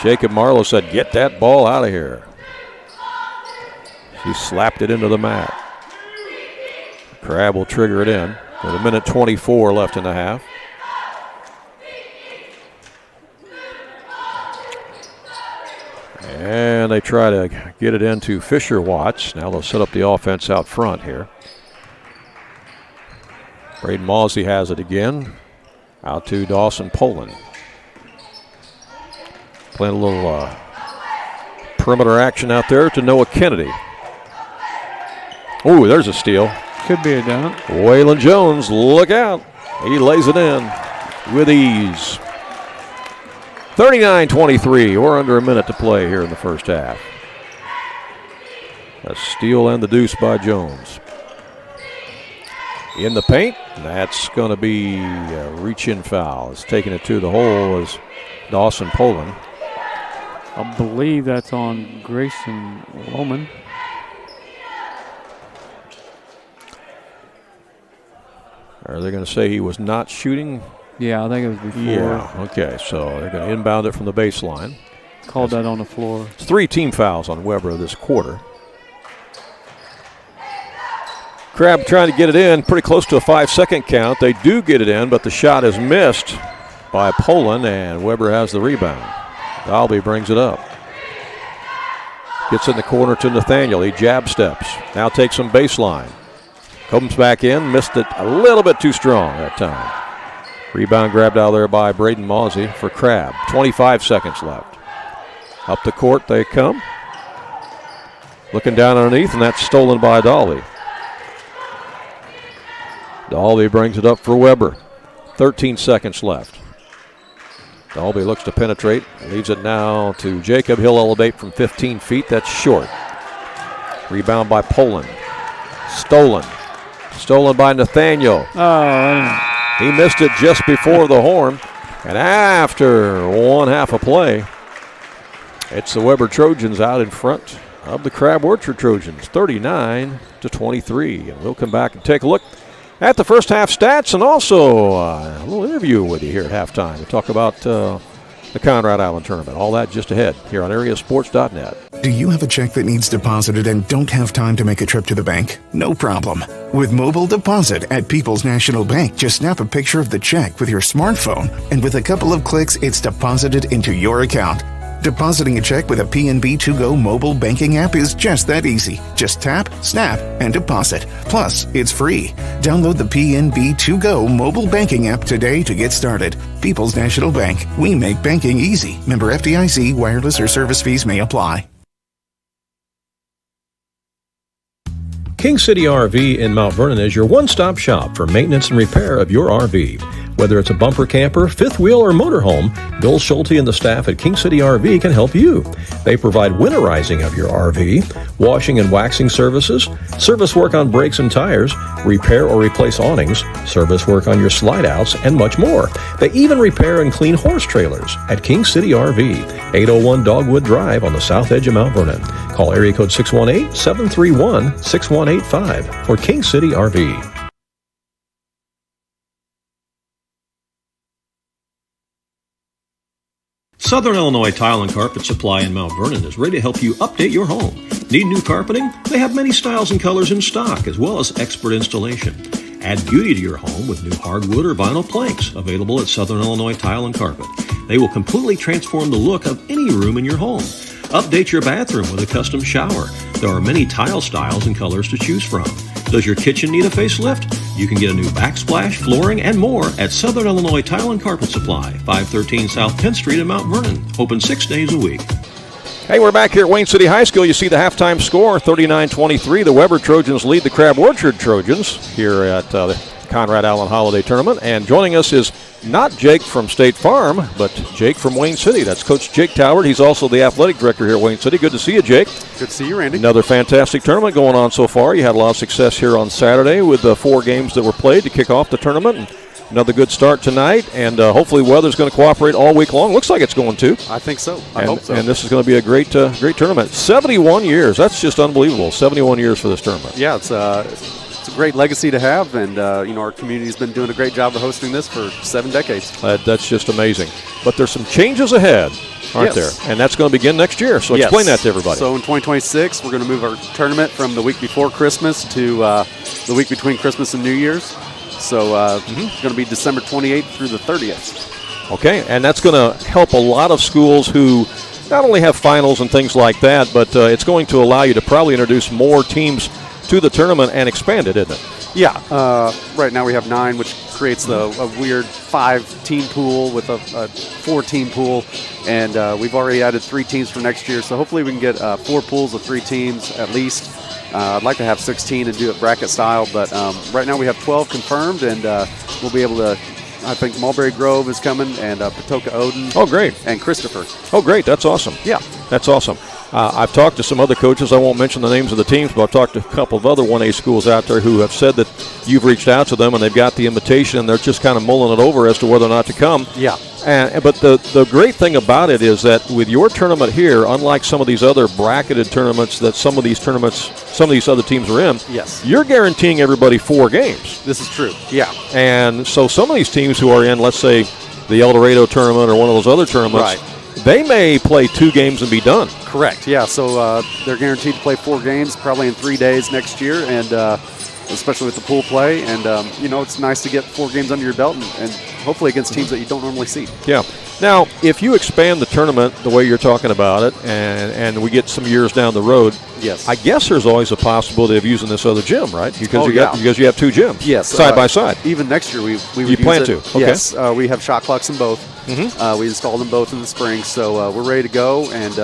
Jacob Marlowe said, "Get that ball out of here." He slapped it into the mat. Crab will trigger it in with 1:24 left in the half. And they try to get it into Fisher Watts. Now they'll set up the offense out front here. Braden Mawsey has it again. Out to Dawson Poland. Playing a little perimeter action out there to Noah Kennedy. Ooh, there's a steal. Could be a dunk. Waylon Jones, look out. He lays it in with ease. 39-23. We're under a minute to play here in the first half. A steal and the deuce by Jones. In the paint, that's going to be a reach-in foul. It's taking it to the hole is Dawson Poland. I believe that's on Grayson Roman. Are they going to say he was not shooting? Yeah, I think it was before. Yeah, okay, so they're going to inbound it from the baseline. Called that on the floor. It's 3 team fouls on Weber this quarter. Crab trying to get it in, pretty close to a 5-second count. They do get it in, but the shot is missed by Poland, and Weber has the rebound. Dalby brings it up. Gets in the corner to Nathaniel. He jab steps. Now takes some baseline. Comes back in, missed it a little bit too strong that time. Rebound grabbed out there by Braden Mawsey for Crab. 25 seconds left. Up the court they come. Looking down underneath, and that's stolen by Dalby. Dalby brings it up for Weber. 13 seconds left. Dalby looks to penetrate. Leaves it now to Jacob. He'll elevate from 15 feet. That's short. Rebound by Poland. Stolen. Stolen by Nathaniel. Oh, He missed it just before the horn. And after one half of play, it's the Weber Trojans out in front of the Crab Orchard Trojans, 39-23. And we'll come back and take a look at the first half stats and also a little interview with you here at halftime. We talk about the Conrad Island Tournament. All that just ahead here on AreaSports.net. Do you have a check that needs deposited and don't have time to make a trip to the bank? No problem. With Mobile Deposit at People's National Bank, just snap a picture of the check with your smartphone, and with a couple of clicks, it's deposited into your account. Depositing a check with a PNB 2Go mobile banking app is just that easy. Just tap, snap, and deposit. Plus, it's free. Download the PNB 2Go mobile banking app today to get started. People's National Bank. We make banking easy. Member FDIC. Wireless or service fees may apply. King City RV in Mount Vernon is your one-stop shop for maintenance and repair of your RV. Whether it's a bumper camper, fifth wheel, or motorhome, Bill Schulte and the staff at King City RV can help you. They provide winterizing of your RV, washing and waxing services, service work on brakes and tires, repair or replace awnings, service work on your slide-outs, and much more. They even repair and clean horse trailers at King City RV, 801 Dogwood Drive on the south edge of Mount Vernon. Call area code 618-731-6185 for King City RV. Southern Illinois Tile and Carpet Supply in Mount Vernon is ready to help you update your home. Need new carpeting? They have many styles and colors in stock, as well as expert installation. Add beauty to your home with new hardwood or vinyl planks available at Southern Illinois Tile and Carpet. They will completely transform the look of any room in your home. Update your bathroom with a custom shower. There are many tile styles and colors to choose from. Does your kitchen need a facelift? You can get a new backsplash, flooring, and more at Southern Illinois Tile and Carpet Supply, 513 South 10th Street in Mount Vernon. Open 6 days a week. Hey, we're back here at Wayne City High School. You see the halftime score, 39-23. The Weber Trojans lead the Crab Orchard Trojans here at the Conrad Allen Holiday Tournament. And joining us is not Jake from State Farm, but Jake from Wayne City. That's Coach Jake Toward. He's also the athletic director here at Wayne City. Good to see you, Jake. Good to see you, Randy. Another fantastic tournament going on so far. You had a lot of success here on Saturday with the 4 games that were played to kick off the tournament. And another good start tonight, and hopefully weather's going to cooperate all week long. Looks like it's going to. I think so. I hope so. And this is going to be a great tournament. 71 years. That's just unbelievable. 71 years for this tournament. Yeah, it's a great legacy to have, and our community's been doing a great job of hosting this for 7 decades. That's just amazing. But there's some changes ahead aren't Yes. there? And that's going to begin next year. So Yes. explain that to everybody. So in 2026, we're going to move our tournament from the week before Christmas to the week between Christmas and New Year's. So it's going to be December 28th through the 30th. Okay, and that's going to help a lot of schools who not only have finals and things like that, but it's going to allow you to probably introduce more teams to the tournament and expand it, isn't it? Yeah. Right now we have 9, which creates a weird 5-team pool with a 4-team pool. And we've already added 3 teams for next year. So hopefully we can get 4 pools of 3 teams at least. I'd like to have 16 and do it bracket style. But right now we have 12 confirmed, and we'll be able to, I think Mulberry Grove is coming, and Patoka Odin. Oh, great. And Christopher. Oh, great. That's awesome. Yeah. That's awesome. I've talked to some other coaches. I won't mention the names of the teams, but I've talked to a couple of other 1A schools out there who have said that you've reached out to them and they've got the invitation and they're just kind of mulling it over as to whether or not to come. Yeah. But the great thing about it is that with your tournament here, unlike some of these other bracketed tournaments that some of these other teams are in, yes, you're guaranteeing everybody 4 games. This is true. Yeah. And so some of these teams who are in, let's say, the El Dorado tournament or one of those other tournaments, right, they may play 2 games and be done. Correct, yeah. So they're guaranteed to play 4 games probably in 3 days next year, and especially with the pool play. And, it's nice to get 4 games under your belt and hopefully against teams that you don't normally see. Yeah. Now, if you expand the tournament the way you're talking about it and we get some years down the road, yes, I guess there's always a possibility of using this other gym, right? Because because you have 2 gyms, yes, side by side. Even next year we you plan use to? it. Okay. Yes, we have shot clocks in both. Mm-hmm. We installed them both in the spring, so we're ready to go, and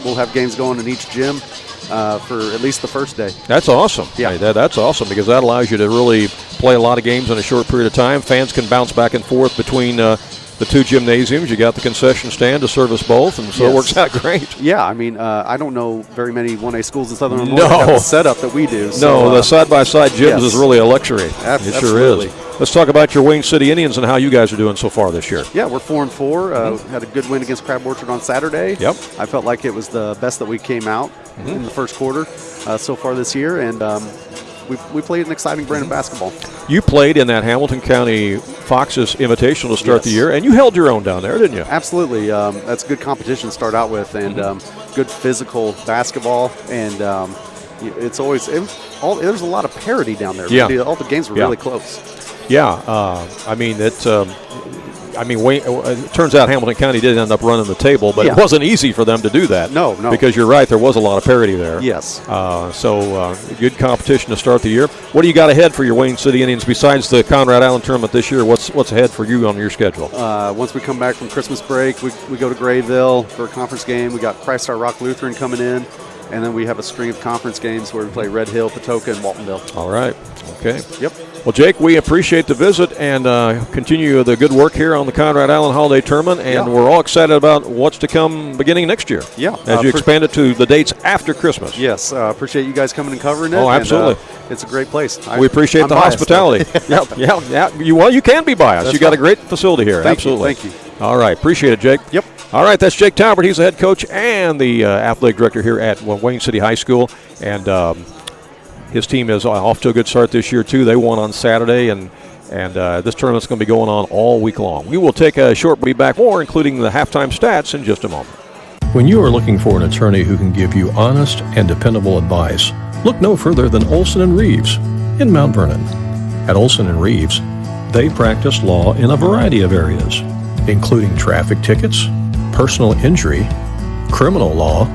we'll have games going in each gym for at least the first day. That's awesome. Yeah, hey, that's awesome because that allows you to really play a lot of games in a short period of time. Fans can bounce back and forth between the 2 gymnasiums. You got the concession stand to service both, and so yes, it works out great. Yeah, I mean, I don't know very many 1A schools in Southern Illinois No. that have the setup that we do. So, no, the side-by-side gyms yes, is really a luxury. It sure absolutely is. Let's talk about your Wayne City Indians and how you guys are doing so far this year. Yeah, we're 4-4. Had a good win against Crab Orchard on Saturday. Yep. I felt like it was the best that we came out in the first quarter so far this year, and we played an exciting brand of basketball. You played in that Hamilton County Foxes Invitational to start Yes, the year, and you held your own down there, didn't you? Absolutely. That's good competition to start out with, and good physical basketball, and it's always there's a lot of parity down there. Yeah. All the games were really close. Yeah, Wayne, it turns out Hamilton County did end up running the table, but it wasn't easy for them to do that. No. Because you're right, there was a lot of parity there. Yes. So good competition to start the year. What do you got ahead for your Wayne City Indians besides the Conrad Island tournament this year? What's ahead for you on your schedule? Once we come back from Christmas break, we go to Grayville for a conference game. We got Christ Our Rock Lutheran coming in, and then we have a string of conference games where we play Red Hill, Patoka, and Waltonville. All right. Okay. Yep. Well, Jake, we appreciate the visit and continue the good work here on the Conrad Island Holiday Tournament, and we're all excited about what's to come beginning next year. Yeah. As you expand it to the dates after Christmas. Yes. Appreciate you guys coming and covering it. Oh, absolutely. And, it's a great place. We appreciate the hospitality. Yeah. You can be biased. That's you got a great facility here. Absolutely. Thank you. All right. Appreciate it, Jake. Yep. All right. That's Jake Talbert. He's the head coach and the athletic director here at Wayne City High School. And his team is off to a good start this year, too. They won on Saturday, and this tournament's going to be going on all week long. We will take a short break, back more, including the halftime stats, in just a moment. When you are looking for an attorney who can give you honest and dependable advice, look no further than Olson & Reeves in Mount Vernon. At Olson & Reeves, they practice law in a variety of areas, including traffic tickets, personal injury, criminal law,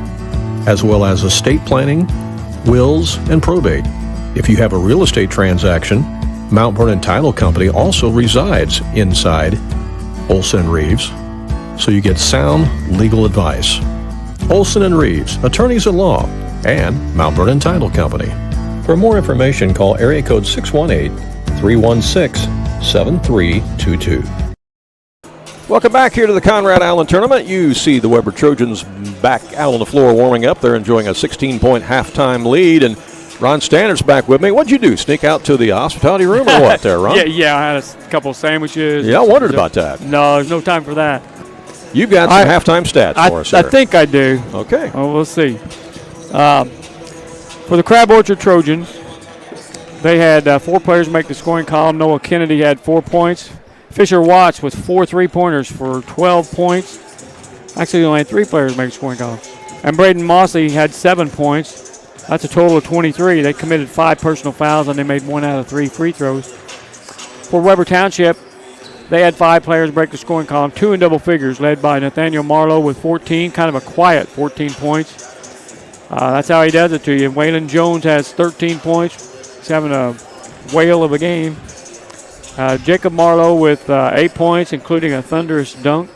as well as estate planning, wills, and probate. If you have a real estate transaction, Mount Vernon Title Company also resides inside Olson & Reeves, so you get sound legal advice. Olson & Reeves, attorneys at law, and Mount Vernon Title Company. For more information, call area code 618-316-7322. Welcome back here to the Conrad Island Tournament. You see the Weber Trojans back out on the floor warming up. They're enjoying a 16-point halftime lead, and Ron Standard's back with me. What'd you do, sneak out to the hospitality room or what there, Ron? Yeah, I had a couple of sandwiches. Yeah, I wondered about that. No, there's no time for that. You've got some halftime stats for us here. I think I do. Okay. Well, we'll see. For the Crab Orchard Trojans, they had 4 players make the scoring column. Noah Kennedy had 4 points. Fisher Watts with 4 3-pointers for 12 points. Actually, only had 3 players make a scoring column. And Braden Mosley had 7 points. That's a total of 23. They committed 5 personal fouls, and they made 1 out of 3 free throws. For Weber Township, they had 5 players break the scoring column, 2 in double figures, led by Nathaniel Marlowe with 14, kind of a quiet 14 points. That's how he does it to you. Waylon Jones has 13 points. He's having a whale of a game. Jacob Marlowe with 8 points, including a thunderous dunk.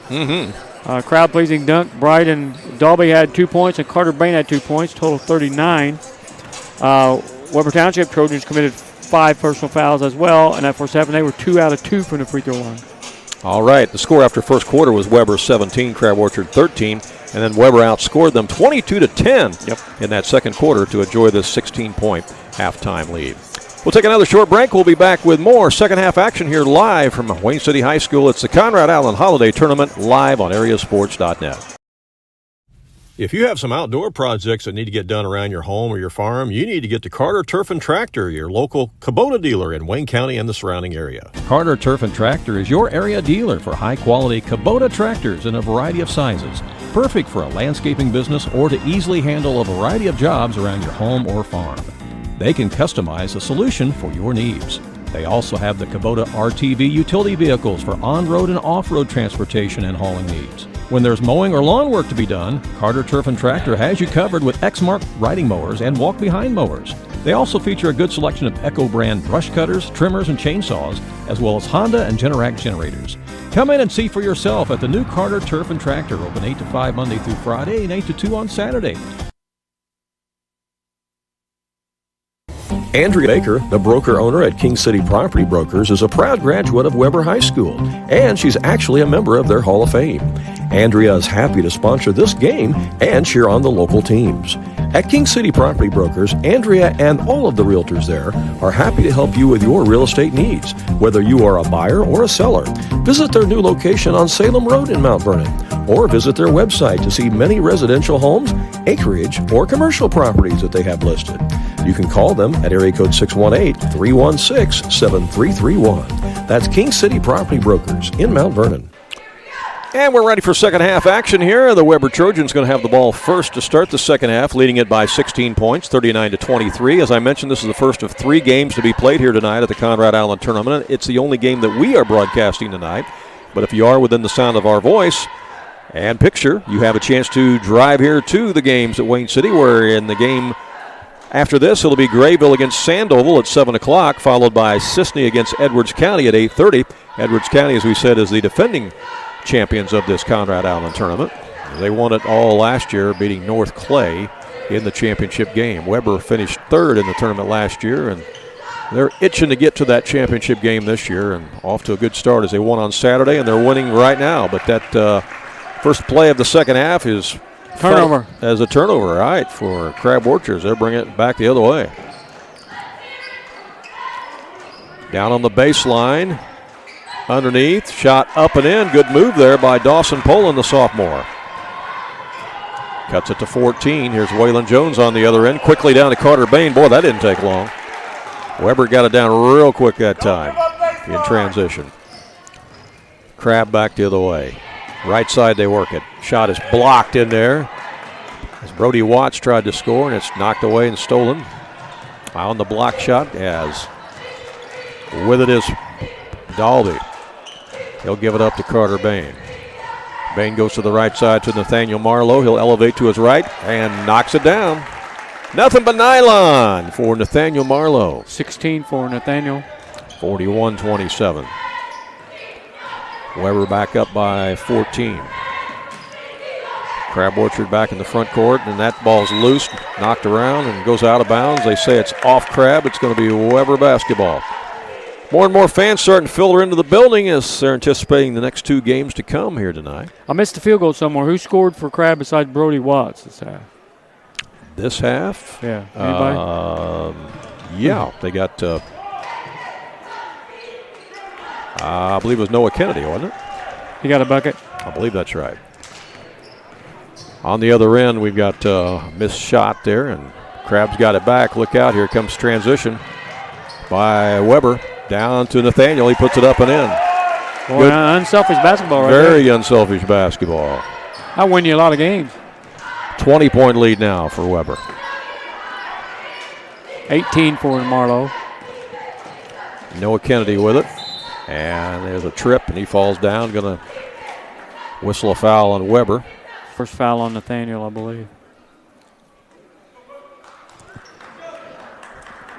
Crowd-pleasing dunk. Bryden Dalby had 2 points, and Carter Bain had 2 points, total 39. Weber Township Trojans committed 5 personal fouls as well, and for 7, they were 2 out of 2 from the free throw line. All right, the score after first quarter was Weber 17, Crab Orchard 13, and then Weber outscored them 22-10 in that second quarter to enjoy this 16-point halftime lead. We'll take another short break. We'll be back with more second half action here live from Wayne City High School. It's the Conrad Allen Holiday Tournament live on AreaSports.net. If you have some outdoor projects that need to get done around your home or your farm, you need to get to Carter Turf and Tractor, your local Kubota dealer in Wayne County and the surrounding area. Carter Turf and Tractor is your area dealer for high-quality Kubota tractors in a variety of sizes, perfect for a landscaping business or to easily handle a variety of jobs around your home or farm. They can customize a solution for your needs. They also have the Kubota RTV utility vehicles for on-road and off-road transportation and hauling needs. When there's mowing or lawn work to be done, Carter Turf and Tractor has you covered with Exmark riding mowers and walk-behind mowers. They also feature a good selection of Echo brand brush cutters, trimmers, and chainsaws, as well as Honda and Generac generators. Come in and see for yourself at the new Carter Turf and Tractor, open 8 to 5 Monday through Friday and 8 to 2 on Saturday. Andrea Baker, the broker-owner at King City Property Brokers, is a proud graduate of Weber High School, and she's actually a member of their Hall of Fame. Andrea is happy to sponsor this game and cheer on the local teams. At King City Property Brokers, Andrea and all of the realtors there are happy to help you with your real estate needs, whether you are a buyer or a seller. Visit their new location on Salem Road in Mount Vernon, or visit their website to see many residential homes, acreage, or commercial properties that they have listed. You can call them at area code 618-316-7331. That's King City Property Brokers in Mount Vernon. And we're ready for second half action here. The Weber Trojans going to have the ball first to start the second half, leading it by 16 points, 39-23. As I mentioned, this is the first of 3 games to be played here tonight at the Conrad Allen Tournament. It's the only game that we are broadcasting tonight. But if you are within the sound of our voice and picture, you have a chance to drive here to the games at Wayne City, where in the game after this, it'll be Grayville against Sandoval at 7 o'clock, followed by Sisney against Edwards County at 8:30. Edwards County, as we said, is the defending champions of this Conrad Allen Tournament. They won it all last year, beating North Clay in the championship game. Weber finished 3rd in the tournament last year, and they're itching to get to that championship game this year, and off to a good start as they won on Saturday, and they're winning right now. But that first play of the second half is turnover. As a turnover, right, for Crab Orchards. They're bringing it back the other way. Down on the baseline, underneath, shot up and in. Good move there by Dawson Poland, the sophomore. Cuts it to 14. Here's Waylon Jones on the other end. Quickly down to Carter Bain. Boy, that didn't take long. Weber got it down real quick that time in transition. Crab back the other way. Right side they work it. Shot is blocked in there as Brody Watts tried to score, and it's knocked away and stolen. On the block shot, as with it is Dalby. He'll give it up to Carter Bain. Bain goes to the right side to Nathaniel Marlowe. He'll elevate to his right and knocks it down. Nothing but nylon for Nathaniel Marlowe. 16 for Nathaniel. 41-27. Weber back up by 14. Crab Orchard back in the front court, and that ball's loose, knocked around, and goes out of bounds. They say it's off Crab. It's going to be Weber basketball. More and more fans starting to filter into the building as they're anticipating the next 2 games to come here tonight. I missed the field goal somewhere. Who scored for Crab besides Brody Watts this half? This half? Yeah. Anybody? Yeah, they got, I believe it was Noah Kennedy, wasn't it? He got a bucket. I believe that's right. On the other end, we've got a missed shot there, and Crab's got it back. Look out, here comes transition by Weber. Down to Nathaniel. He puts it up and in. Boy, unselfish basketball right Very unselfish basketball. I'll win you a lot of games. 20-point lead now for Weber. 18 for Marlowe. Noah Kennedy with it. And there's a trip, and he falls down. Going to whistle a foul on Weber. First foul on Nathaniel, I believe.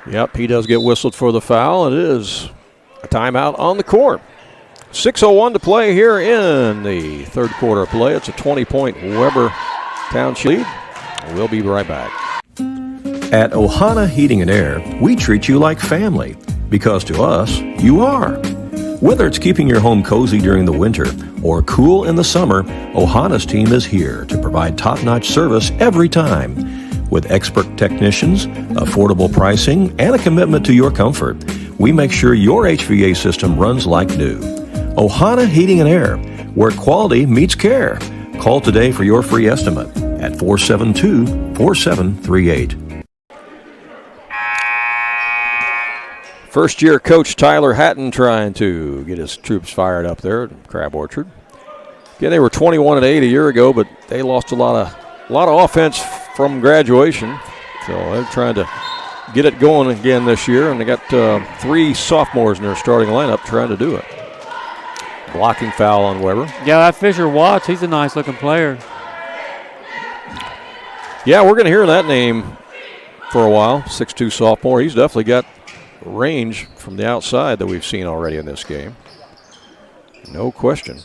Yep, he does get whistled for the foul. It is a timeout on the court. 6:01 to play here in the third quarter of play. It's a 20-point Weber Township lead. We'll be right back. At Ohana Heating and Air, we treat you like family because to us, you are. Whether it's keeping your home cozy during the winter or cool in the summer, Ohana's team is here to provide top-notch service every time. With expert technicians, affordable pricing, and a commitment to your comfort, we make sure your HVAC system runs like new. Ohana Heating and Air, where quality meets care. Call today for your free estimate at 472-4738. First-year coach Tyler Hatton trying to get his troops fired up there at Crab Orchard. Again, they were 21-8 a year ago, but they lost a lot of offense from graduation. So they're trying to get it going again this year, and they got 3 sophomores in their starting lineup trying to do it. Blocking foul on Weber. Yeah, that Fisher Watts, he's a nice-looking player. Yeah, we're going to hear that name for a while. 6'2 sophomore. He's definitely got range from the outside that we've seen already in this game. No question.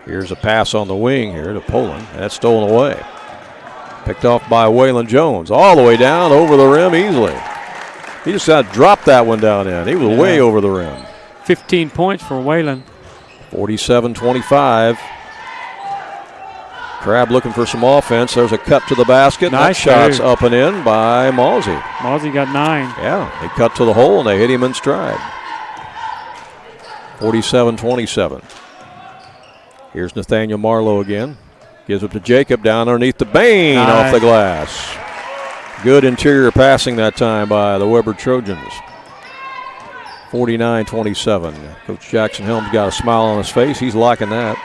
Here's a pass on the wing here to Poland. That's stolen away. Picked off by Waylon Jones. All the way down over the rim easily. He just had to drop that one down in. He was way over the rim. 15 points for Waylon. 47-25. Crab looking for some offense. There's a cut to the basket. Nice shot's move. up and in by Malsey. Malsey got 9. Yeah, they cut to the hole and they hit him in stride. 47-27. Here's Nathaniel Marlowe again. Gives it to Jacob down underneath the Bain off the glass. Good interior passing that time by the Weber Trojans. 49-27. Coach Jackson Helms got a smile on his face. He's liking that.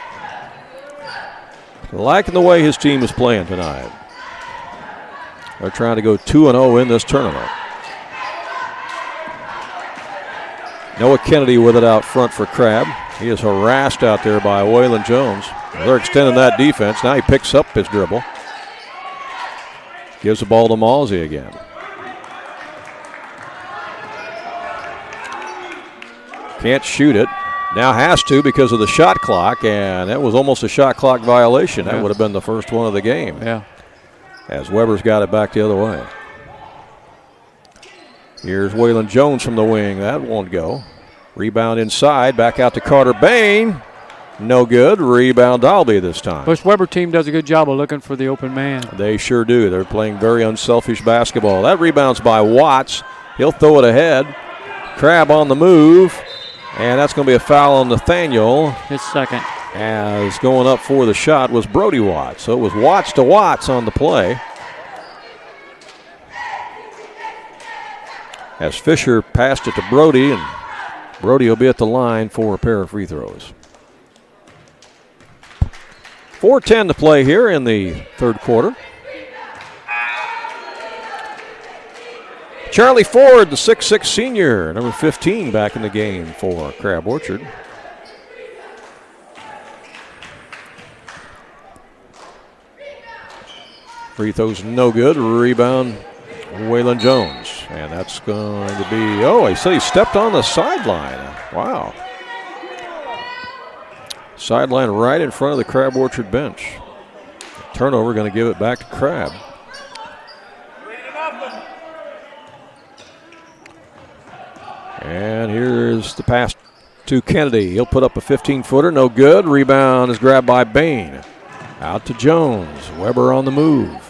Liking the way his team is playing tonight. They're trying to go 2-0 in this tournament. Noah Kennedy with it out front for Crab. He is harassed out there by Waylon Jones. They're extending that defense. Now he picks up his dribble. Gives the ball to Malsey again. Can't shoot it. Now has to because of the shot clock, and that was almost a shot clock violation. That would have been the first one of the game. Yeah. As Weber's got it back the other way. Here's Waylon Jones from the wing. That won't go. Rebound inside. Back out to Carter Bain. No good. Rebound Dalby this time. Bush Weber team does a good job of looking for the open man. They sure do. They're playing very unselfish basketball. That rebound's by Watts. He'll throw it ahead. Crab on the move. And that's going to be a foul on Nathaniel. His second. As going up for the shot was Brody Watts. So it was Watts to Watts on the play. As Fisher passed it to Brody, and Brody will be at the line for a pair of free throws. 4:10 to play here in the third quarter. Charlie Ford, the 6'6 senior, number 15 back in the game for Crab Orchard. Free throws no good. Rebound, Waylon Jones. And that's going to be, he said he stepped on the sideline. Wow. Sideline right in front of the Crab Orchard bench. Turnover going to give it back to Crab. And here's the pass to Kennedy. He'll put up a 15-footer. No good. Rebound is grabbed by Bain. Out to Jones. Weber on the move.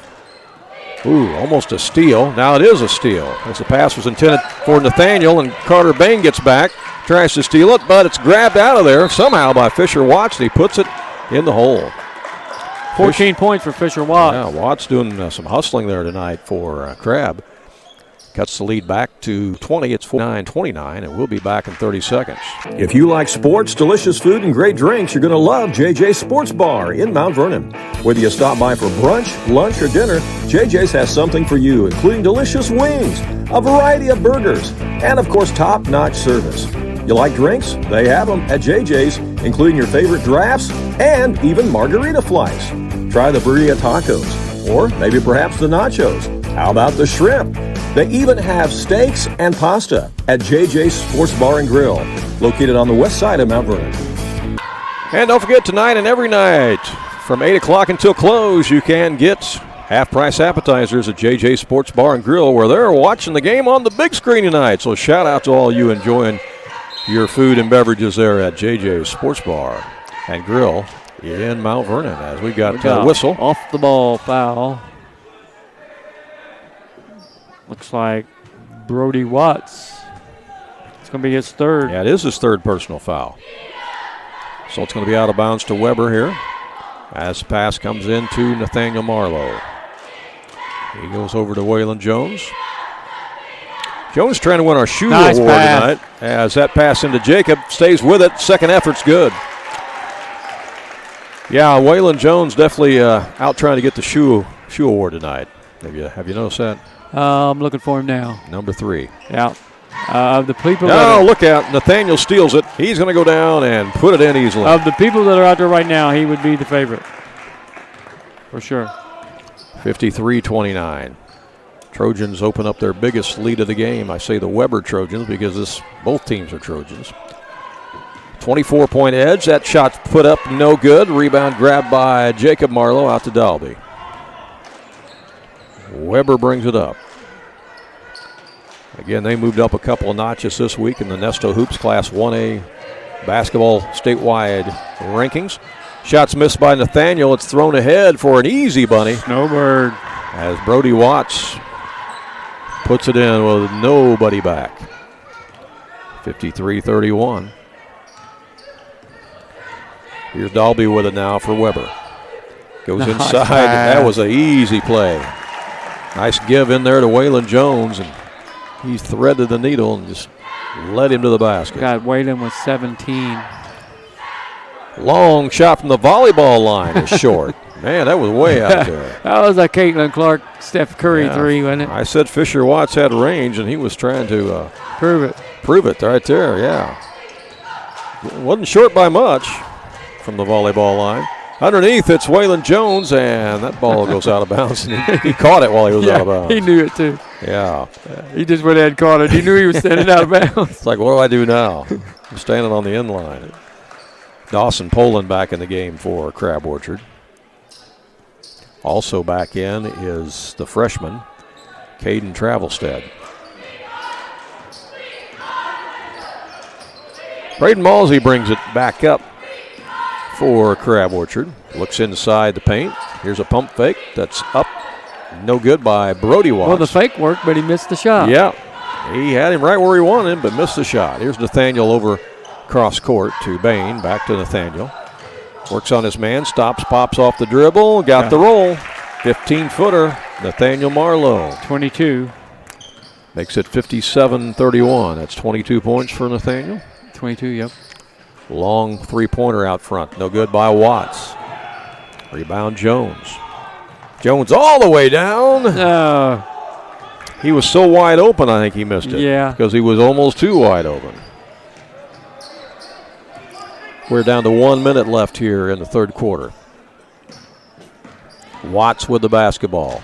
Ooh, almost a steal. Now it is a steal. As the pass was intended for Nathaniel, and Carter Bain gets back, tries to steal it, but it's grabbed out of there somehow by Fisher Watts, and he puts it in the hole. 14 points for Fisher Watts. Yeah, Watts doing some hustling there tonight for Crab. Cuts the lead back to 20. It's 49-29, and we'll be back in 30 seconds. If you like sports, delicious food, and great drinks, you're going to love JJ's Sports Bar in Mount Vernon. Whether you stop by for brunch, lunch, or dinner, JJ's has something for you, including delicious wings, a variety of burgers, and, of course, top-notch service. You like drinks? They have them at JJ's, including your favorite drafts and even margarita flights. Try the burrito tacos, or maybe perhaps the nachos. How about the shrimp? They even have steaks and pasta at JJ's Sports Bar and Grill, located on the west side of Mount Vernon. And don't forget, tonight and every night, from 8 o'clock until close, you can get half-price appetizers at JJ's Sports Bar and Grill, where they're watching the game on the big screen tonight. So shout out to all you enjoying your food and beverages there at JJ's Sports Bar and Grill in Mount Vernon, as we got a whistle. Off the ball foul. Looks like Brody Watts. It's going to be his third. Yeah, it is his third personal foul. So it's going to be out of bounds to Weber here as the pass comes into Nathaniel Marlowe. He goes over to Waylon Jones. Jones trying to win our shoe award tonight, as that pass into Jacob stays with it. Second effort's good. Yeah, Waylon Jones definitely out trying to get the shoe award tonight. Have you noticed that? I'm looking for him now. Number 3. Yeah. The people. Look out! Nathaniel steals it. He's going to go down and put it in easily. Of the people that are out there right now, he would be the favorite for sure. 53-29. Trojans open up their biggest lead of the game. I say the Weber Trojans because both teams are Trojans. 24-point edge. That shot's put up, no good. Rebound grabbed by Jacob Marlowe out to Dalby. Weber brings it up. Again, they moved up a couple of notches this week in the Nesto Hoops Class 1A basketball statewide rankings. Shots missed by Nathaniel. It's thrown ahead for an easy bunny. Snowbird. As Brody Watts puts it in with nobody back. 53-31. Here's Dalby with it now for Weber. Goes inside. That was an easy play. Nice give in there to Waylon Jones, and he threaded the needle and just led him to the basket. God, Waylon was 17. Long shot from the volleyball line is short. Man, that was way out there. That was a Caitlin Clark, Steph Curry three, wasn't it? I said Fisher Watts had range, and he was trying to prove it. Prove it right there, yeah. Wasn't short by much from the volleyball line. Underneath, it's Waylon Jones, and that ball goes out of bounds. And he caught it while he was out of bounds. He knew it, too. Yeah. He just went ahead and caught it. He knew he was standing out of bounds. It's like, what do I do now? I'm standing on the end line. Dawson Poland back in the game for Crab Orchard. Also back in is the freshman, Caden Travelstead. Braden Malsey brings it back up for Crab Orchard. Looks inside the paint. Here's a pump fake that's up. No good by Brody Watts. Well, the fake worked, but he missed the shot. Yeah. He had him right where he wanted him, but missed the shot. Here's Nathaniel over cross court to Bain. Back to Nathaniel. Works on his man. Stops, pops off the dribble. Got the roll. 15-footer. Nathaniel Marlowe. 22. Makes it 57-31. That's 22 points for Nathaniel. 22, yep. Long three-pointer out front. No good by Watts. Rebound Jones. Jones all the way down. He was so wide open, I think he missed it. Yeah. Because he was almost too wide open. We're down to 1 minute left here in the third quarter. Watts with the basketball.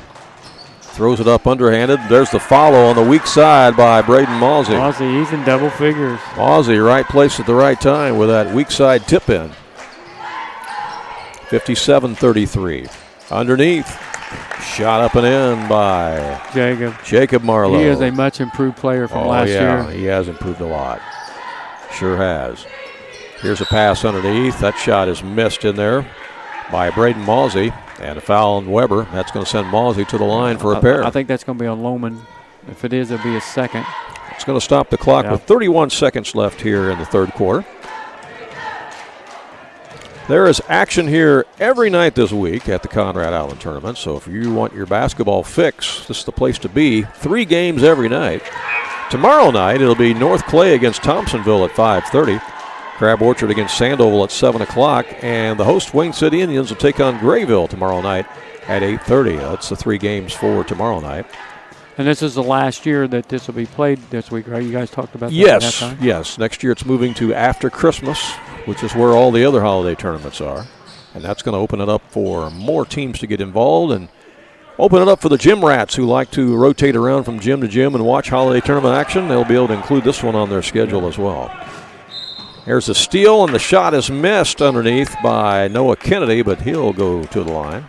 Throws it up underhanded. There's the follow on the weak side by Braden Malsey. Malsey, he's in double figures. Malsey, right place at the right time with that weak side tip in. 57-33. Underneath. Shot up and in by Jacob Marlowe. He is a much improved player from last year. He has improved a lot. Sure has. Here's a pass underneath. That shot is missed in there by Braden Malsey. And a foul on Weber. That's going to send Malsey to the line for a pair. I think that's going to be on Lohman. If it is, it'll be a second. It's going to stop the clock with 31 seconds left here in the third quarter. There is action here every night this week at the Conrad Island Tournament, so if you want your basketball fix, this is the place to be. 3 games every night. Tomorrow night, it'll be North Clay against Thompsonville at 5:30. Crab Orchard against Sandoval at 7 o'clock, and the host Wayne City Indians will take on Grayville tomorrow night at 8:30. That's the 3 games for tomorrow night. And this is the last year that this will be played this week, right? You guys talked about that Yes, that time? yes. Next year it's moving to after Christmas, which is where all the other holiday tournaments are. And that's going to open it up for more teams to get involved and open it up for the gym rats who like to rotate around from gym to gym and watch holiday tournament action. They'll be able to include this one on their schedule as well. There's a steal, and the shot is missed underneath by Noah Kennedy, but he'll go to the line.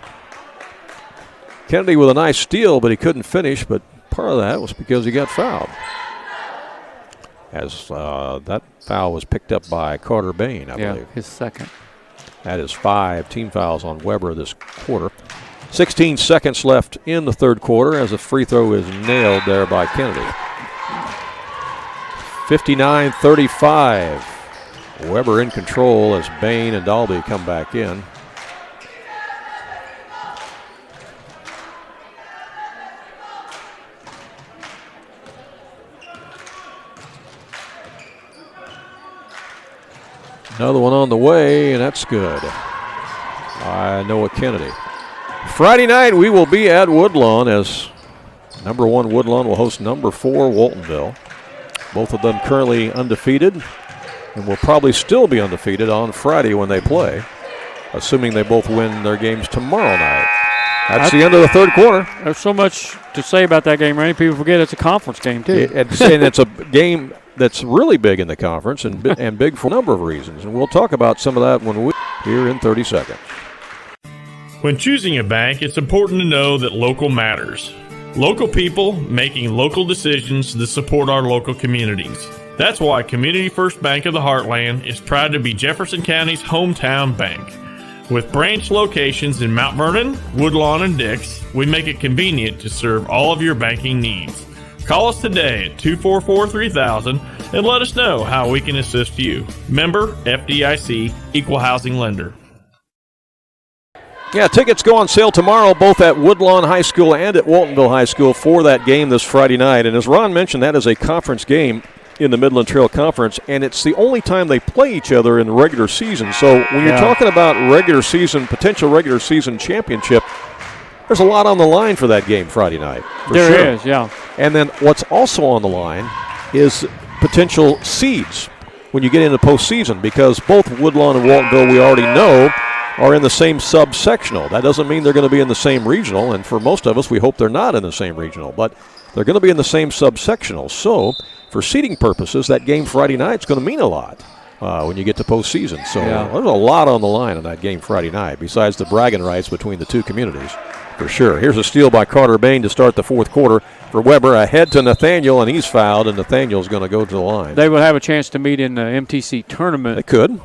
Kennedy with a nice steal, but he couldn't finish, but part of that was because he got fouled. As that foul was picked up by Carter Bain, I believe. His second. That is 5 team fouls on Weber this quarter. 16 seconds left in the third quarter as a free throw is nailed there by Kennedy. 59-35. Weber in control as Bain and Dalby come back in. Another one on the way, and that's good. By Noah Kennedy. Friday night we will be at Woodlawn as number 1 Woodlawn will host number 4 Waltonville. Both of them currently undefeated and will probably still be undefeated on Friday when they play, assuming they both win their games tomorrow night. That's the end of the third quarter. There's so much to say about that game, right? People forget it's a conference game, too. And it's a game that's really big in the conference and big for a number of reasons. And we'll talk about some of that when we here in 30 seconds. When choosing a bank, it's important to know that local matters. Local people making local decisions that support our local communities. That's why Community First Bank of the Heartland is proud to be Jefferson County's hometown bank. With branch locations in Mount Vernon, Woodlawn, and Dix, we make it convenient to serve all of your banking needs. Call us today at 244-3000 and let us know how we can assist you. Member FDIC, Equal Housing Lender. Yeah, tickets go on sale tomorrow both at Woodlawn High School and at Waltonville High School for that game this Friday night. And as Ron mentioned, that is a conference game in the Midland Trail Conference, and it's the only time they play each other in the regular season. So when you're talking about potential regular season championship, there's a lot on the line for that game Friday night. There is, yeah. And then what's also on the line is potential seeds when you get into postseason, because both Woodlawn and Waltonville, we already know, are in the same subsectional. That doesn't mean they're going to be in the same regional, and for most of us, we hope they're not in the same regional, but they're going to be in the same subsectional. So for seeding purposes, that game Friday night is going to mean a lot when you get to postseason. So there's a lot on the line in that game Friday night, besides the bragging rights between the two communities, for sure. Here's a steal by Carter Bain to start the fourth quarter for Weber. Ahead to Nathaniel, and he's fouled, and Nathaniel's going to go to the line. They will have a chance to meet in the MTC tournament. They could.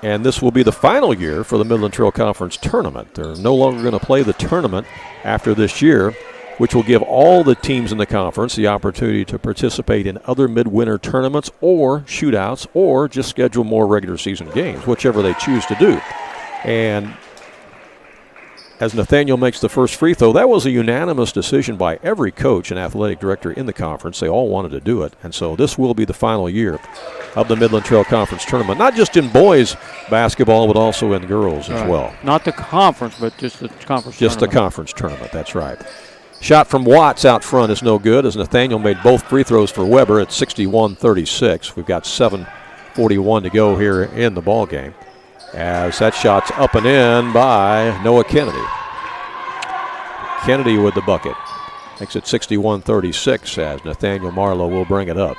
And this will be the final year for the Midland Trail Conference tournament. They're no longer going to play the tournament after this year, which will give all the teams in the conference the opportunity to participate in other midwinter tournaments or shootouts or just schedule more regular season games, whichever they choose to do. And as Nathaniel makes the first free throw, that was a unanimous decision by every coach and athletic director in the conference. They all wanted to do it. And so this will be the final year of the Midland Trail Conference tournament, not just in boys basketball, but also in girls as well. Not the conference, but just the conference Just tournament. the conference tournament, that's right. Shot from Watts out front is no good, as Nathaniel made both free throws for Weber at 61-36. We've got 7:41 to go here in the ball game, as that shot's up and in by Noah Kennedy. Kennedy with the bucket. Makes it 61-36 as Nathaniel Marlowe will bring it up.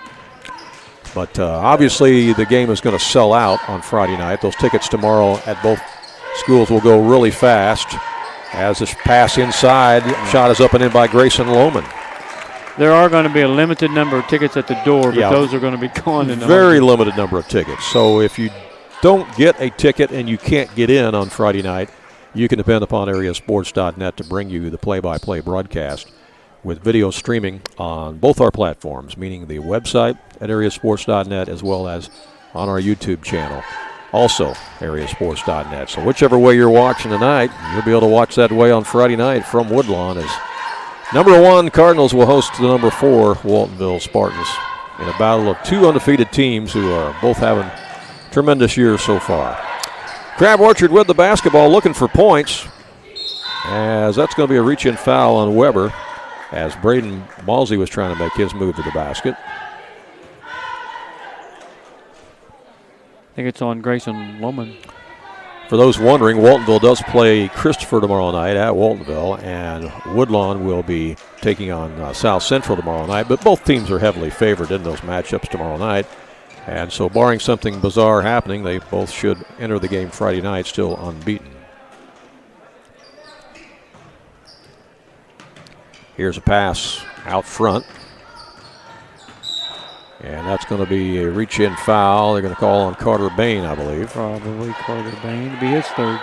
But obviously the game is going to sell out on Friday night. Those tickets tomorrow at both schools will go really fast. As this pass inside, shot is up and in by Grayson Lohman. There are going to be a limited number of tickets at the door, but those are going to be gone in very limited number of tickets. So if you don't get a ticket and you can't get in on Friday night, you can depend upon AreaSports.net to bring you the play-by-play broadcast with video streaming on both our platforms, meaning the website at AreaSports.net as well as on our YouTube channel. Also, AreaSports.net. So whichever way you're watching tonight, you'll be able to watch that way on Friday night from Woodlawn as number 1 Cardinals will host the number 4 Waltonville Spartans in a battle of 2 undefeated teams who are both having tremendous years so far. Crab Orchard with the basketball looking for points, as that's going to be a reach-in foul on Weber as Braden Malsey was trying to make his move to the basket. I think it's on Grayson Loman. For those wondering, Waltonville does play Christopher tomorrow night at Waltonville, and Woodlawn will be taking on South Central tomorrow night. But both teams are heavily favored in those matchups tomorrow night. And so barring something bizarre happening, they both should enter the game Friday night still unbeaten. Here's a pass out front. And that's going to be a reach-in foul. They're going to call on Carter Bain, I believe. Probably Carter Bain to be his third.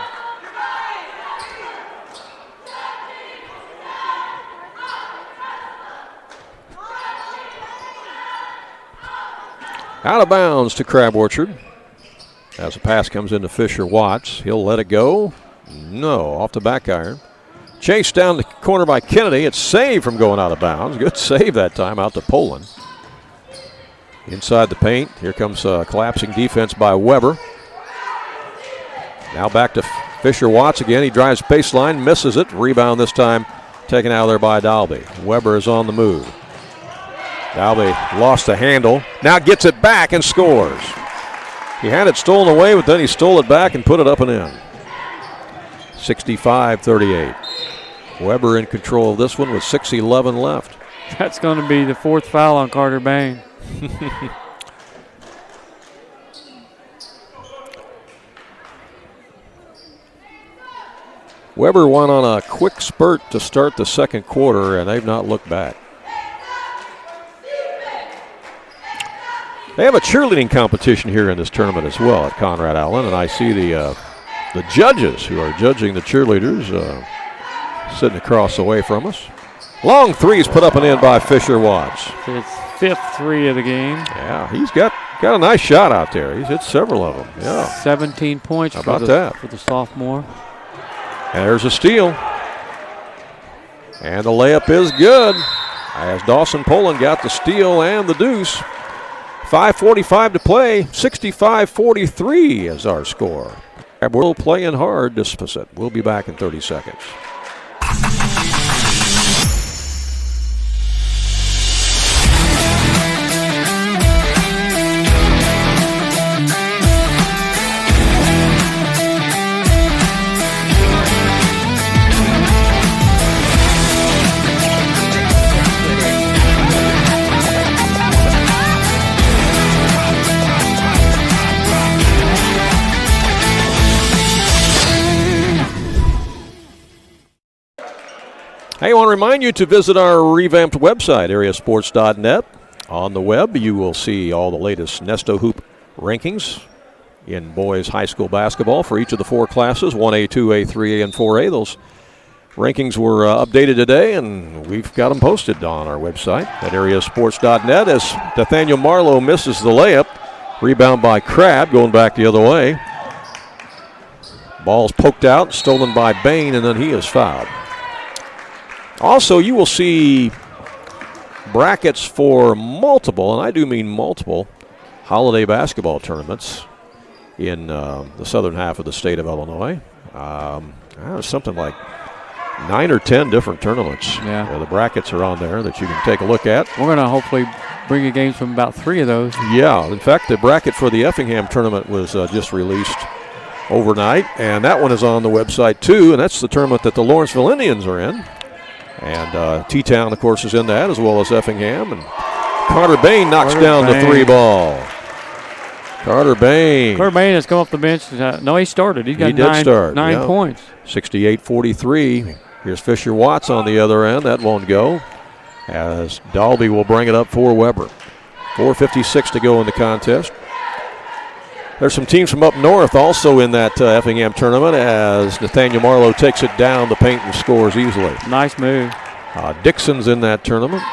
Out of bounds to Crab Orchard. As the pass comes into Fisher Watts, he'll let it go. No, off the back iron. Chased down the corner by Kennedy. It's saved from going out of bounds. Good save that time out to Poland. Inside the paint, here comes a collapsing defense by Weber. Now back to Fisher Watts again. He drives baseline, misses it. Rebound this time taken out of there by Dalby. Weber is on the move. Dalby lost the handle. Now gets it back and scores. He had it stolen away, but then he stole it back and put it up and in. 65-38. Weber in control of this one with 6:11 left. That's going to be the 4th foul on Carter Bain. Weber went on a quick spurt to start the second quarter, and they've not looked back. They have a cheerleading competition here in this tournament as well at Conrad Allen, and I see the judges who are judging the cheerleaders sitting across the way from us. Long threes put up and in by Fisher Watts. His 5th 3 of the game. Yeah, he's got a nice shot out there. He's hit several of them. Yeah, 17 points How for about the sophomore. And there's a steal. And the layup is good as Dawson Poland got the steal and the deuce. 5:45 to play. 65-43 is our score. We're playing hard this visit. We'll be back in 30 seconds. I want to remind you to visit our revamped website, AreaSports.net. On the web, you will see all the latest Nesto Hoop rankings in boys high school basketball for each of the 4 classes, 1A, 2A, 3A, and 4A. Those rankings were updated today, and we've got them posted on our website at AreaSports.net as Nathaniel Marlowe misses the layup. Rebound by Crab, going back the other way. Ball's poked out, stolen by Bain, and then he is fouled. Also, you will see brackets for multiple, and I do mean multiple, holiday basketball tournaments in the southern half of the state of Illinois. Something like 9 or 10 different tournaments. Yeah. The brackets are on there that you can take a look at. We're going to hopefully bring you games from about 3 of those. Yeah. In fact, the bracket for the Effingham tournament was just released overnight, and that one is on the website too, and that's the tournament that the Lawrenceville Indians are in. And T-Town, of course, is in that, as well as Effingham. And Carter Bain knocks down the 3-ball. Carter Bain has come off the bench. No, he started. He got nine points. 68-43. Here's Fisher Watts on the other end. That won't go, as Dalby will bring it up for Weber. 4:56 to go in the contest. There's some teams from up north also in that Effingham tournament as Nathaniel Marlowe takes it down the paint and scores easily. Nice move. Dixon's in that tournament.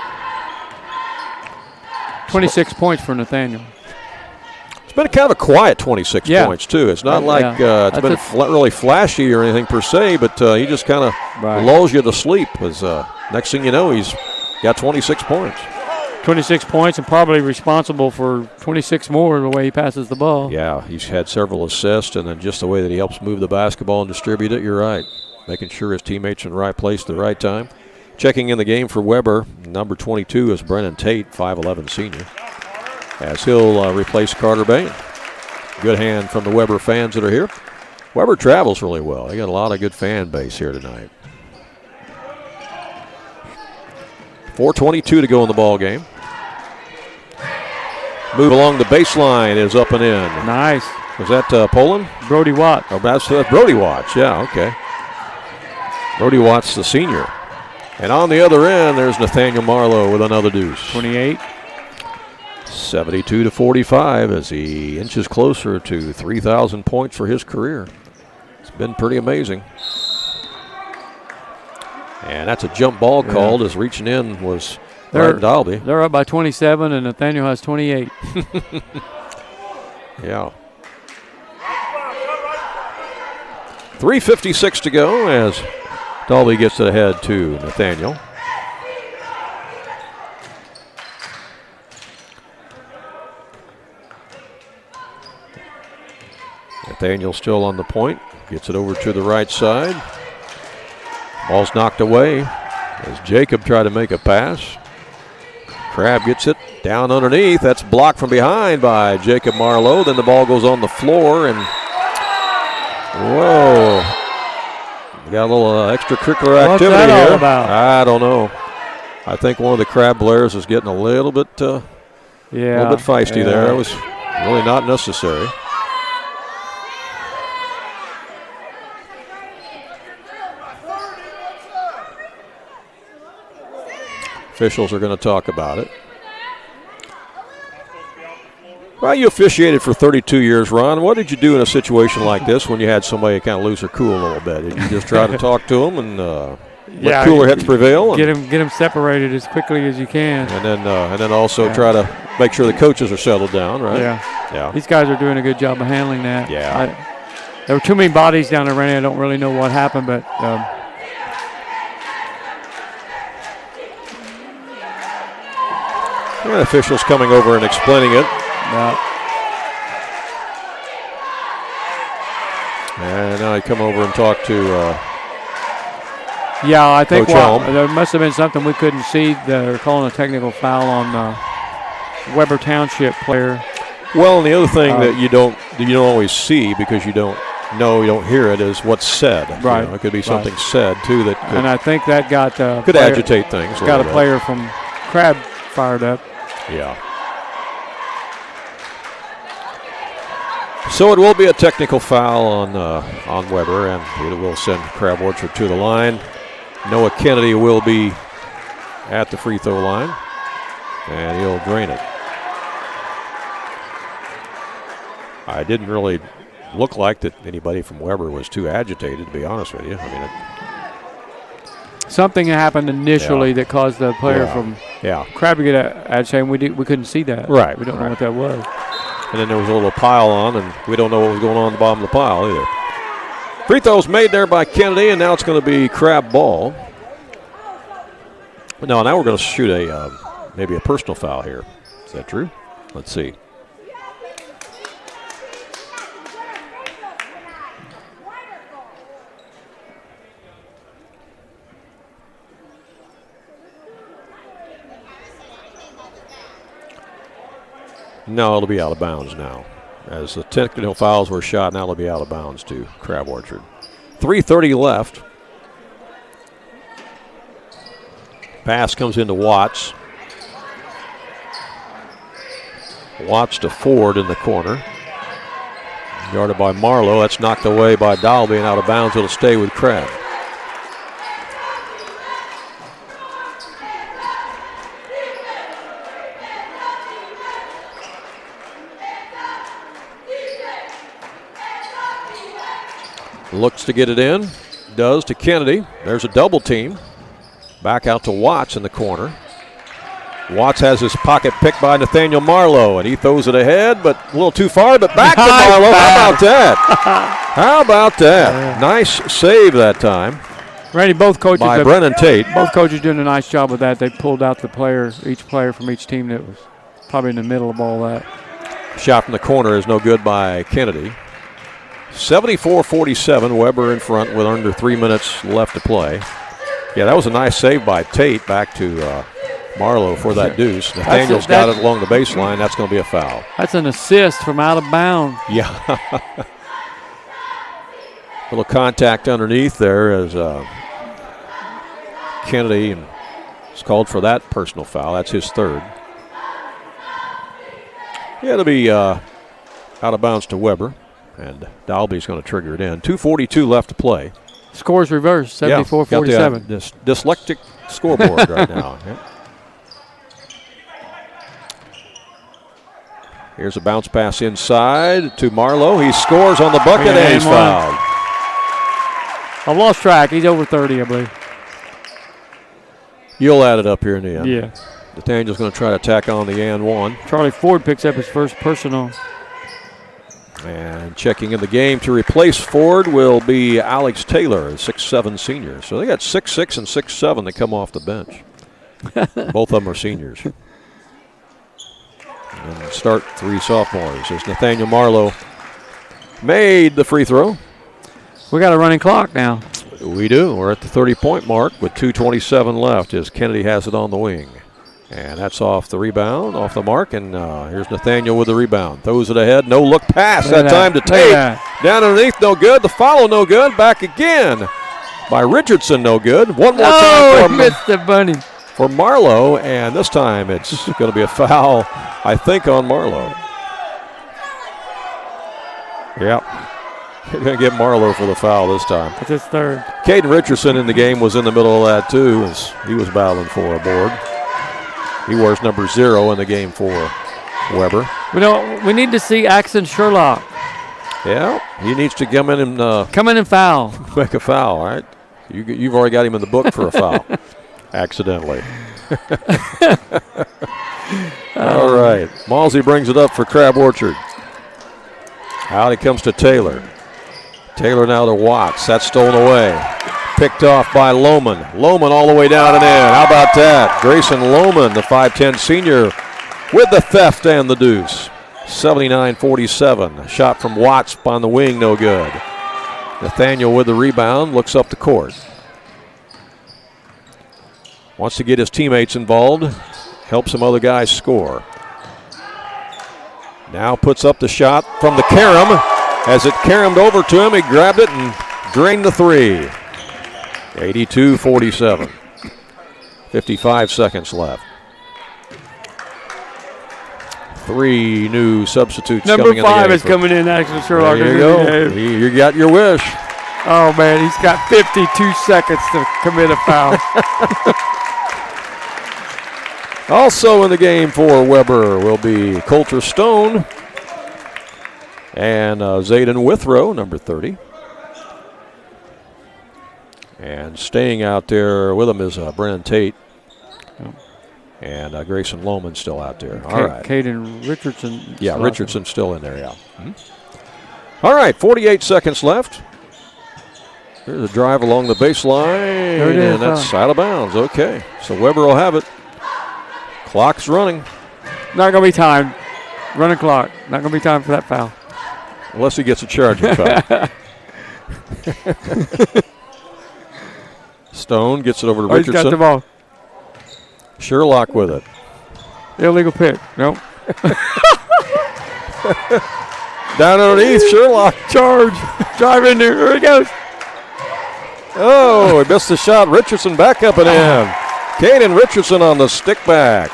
26 points for Nathaniel. It's been kind of a quiet 26 points, too. It's not like it's been really flashy or anything per se, but he just kind of lulls you to sleep. As next thing you know, he's got 26 points. 26 points and probably responsible for 26 more the way he passes the ball. Yeah, he's had several assists, and then just the way that he helps move the basketball and distribute it, you're right. Making sure his teammates in the right place at the right time. Checking in the game for Weber, number 22 is Brennan Tate, 5'11 senior, as he'll replace Carter Bain. Good hand from the Weber fans that are here. Weber travels really well. They got a lot of good fan base here tonight. 4:22 to go in the ball game. Move along the baseline is up and in. Nice. Was that Poland? Brody Watts. Oh, that's Brody Watts. Yeah, okay. Brody Watts, the senior. And on the other end, there's Nathaniel Marlowe with another deuce. 28. 72-45 as he inches closer to 3,000 points for his career. It's been pretty amazing. And that's a jump ball called as reaching in was Ryan Dalby. They're up by 27, and Nathaniel has 28. Yeah. 3:56 to go as Dalby gets it ahead to Nathaniel. Nathaniel still on the point. Gets it over to the right side. Ball's knocked away as Jacob tried to make a pass. Crabb gets it down underneath. That's blocked from behind by Jacob Marlowe. Then the ball goes on the floor and whoa. We got a little extracurricular activity What's that here. all about? I don't know. I think one of the Crabb players is getting a little bit feisty there. It was really not necessary. Officials are going to talk about it. Well, you officiated for 32 years, Ron. What did you do in a situation like this when you had somebody kind of lose their cool a little bit? Did you just try to talk to them and let cooler heads prevail? Get them separated as quickly as you can. And then also try to make sure the coaches are settled down, right? Yeah. These guys are doing a good job of handling that. Yeah. There were too many bodies down there, Randy. I don't really know what happened, but officials coming over and explaining it. And now I come over and talk to I think Coach there must have been something we couldn't see. They're calling a technical foul on Weber Township player. Well, and the other thing that you don't always see because you don't hear it is what's said. Right. It could be something said too that could, and I think that got could agitate things. Got a player from Crabb fired up. Yeah. So it will be a technical foul on Weber, and it will send Crabb Orchard to the line. Noah Kennedy will be at the free throw line, and he'll drain it. I didn't really look like that anybody from Weber was too agitated, to be honest with you. I mean, something happened initially that caused the player from Crabb to get agitated. We couldn't see that. Right. We don't know what that was. And then there was a little pile on, and we don't know what was going on at the bottom of the pile either. Free throws made there by Kennedy, and now it's going to be Crabb ball. Now we're going to shoot maybe a personal foul here. Is that true? Let's see. No, it'll be out of bounds now. As the technical fouls were shot, now it'll be out of bounds to Crabb Orchard. 3:30 left. Pass comes into Watts. Watts to Ford in the corner. Guarded by Marlowe. That's knocked away by Dalby and out of bounds. It'll stay with Crabb. Looks to get it in. Does to Kennedy. There's a double team. Back out to Watts in the corner. Watts has his pocket picked by Nathaniel Marlowe, and he throws it ahead, but a little too far, but back to Marlowe. How about that? How about that? Nice save that time. Randy, both coaches by Brennan Tate. Both coaches doing a nice job with that. They pulled out each player from each team that was probably in the middle of all that. Shot from the corner is no good by Kennedy. 74-47, Weber in front with under 3 minutes left to play. Yeah, that was a nice save by Tate back to Marlowe for that deuce. Nathaniel's got it along the baseline. That's going to be a foul. That's an assist from out of bounds. Yeah. Little contact underneath there as Kennedy is called for that personal foul. That's his third. Yeah, it'll be out of bounds to Weber, and Dalby's going to trigger it in. 2:42 left to play. Scores reversed, 74-47. This dyslexic scoreboard right now. Yeah. Here's a bounce pass inside to Marlowe. He scores on the bucket, and he's fouled. I've lost track. He's over 30, I believe. You'll add it up here in the end. Yeah. Nathaniel's going to try to tack on the and one. Charlie Ford picks up his first personal. And checking in the game to replace Ford will be Alex Taylor, a 6'7" senior. So they got 6'6" and 6'7" that come off the bench. Both of them are seniors. And start three sophomores as Nathaniel Marlowe made the free throw. We got a running clock now. We do. We're at the 30-point mark with 2:27 left as Kennedy has it on the wing. And that's off the rebound, off the mark, and here's Nathaniel with the rebound. Throws it ahead, no look pass that time to Tate. Down underneath, no good. The follow, no good. Back again by Richardson, no good. One more time for missed the bunny. For Marlowe, and this time it's going to be a foul, I think, on Marlowe. Yep. You're going to get Marlowe for the foul this time. That's his third. Caden Richardson in the game was in the middle of that, too, as he was battling for a board. He wears number 0 in the game for Weber. We need to see Axon Sherlock. Yeah, he needs to come in and foul. Make a foul, all right? You've already got him in the book for a foul. Accidentally. All right. Malsey brings it up for Crab Orchard. Out it comes to Taylor. Taylor now to Watts. That's stolen away. Picked off by Lohman. Lohman all the way down and in. How about that? Grayson Lohman, the 5'10 senior, with the theft and the deuce. 79-47. Shot from Watts on the wing, no good. Nathaniel with the rebound, looks up the court. Wants to get his teammates involved, help some other guys score. Now puts up the shot from the carom. As it caromed over to him, he grabbed it and drained the three. 82-47. 55 seconds left. 3 new substitutes Number coming in. Number 5 is coming in, Axel Sherlock. There you go. You got your wish. Oh, man, he's got 52 seconds to commit a foul. Also in the game for Weber will be Coulter Stone and Zayden Withrow, number 30. And staying out there with him is Brennan Tate. And Grayson Lohman still out there. All right. Caden Richardson. Yeah, Richardson's still in there, yeah. Mm-hmm. All right, 48 seconds left. There's a drive along the baseline. There it is, and that's out of bounds. Okay, so Weber will have it. Clock's running. Not going to be time. Running clock. Not going to be time for that foul. Unless he gets a charging foul. Stone gets it over to Richardson. He's got the ball. Sherlock with it. Illegal pick. Nope. Down underneath, Sherlock. Charge. Drive in there. There he goes. Oh, he missed the shot. Richardson back up and in. Caden Richardson on the stick back.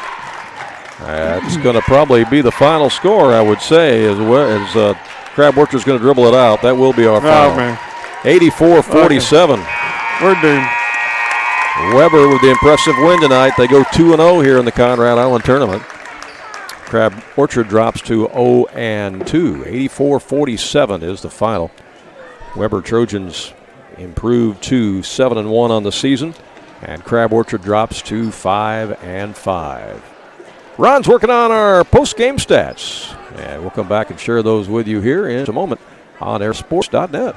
That's going to probably be the final score, I would say, as Crab Orchard's going to dribble it out. That will be our final. Oh, man. 84-47. Okay. We're doomed. Weber with the impressive win tonight. They go 2-0 here in the Conrad Island tournament. Crab Orchard drops to 0-2. 84-47 is the final. Weber Trojans improved to 7-1 on the season, and Crab Orchard drops to 5-5. Ron's working on our post-game stats, and we'll come back and share those with you here in a moment on AreaSports.net.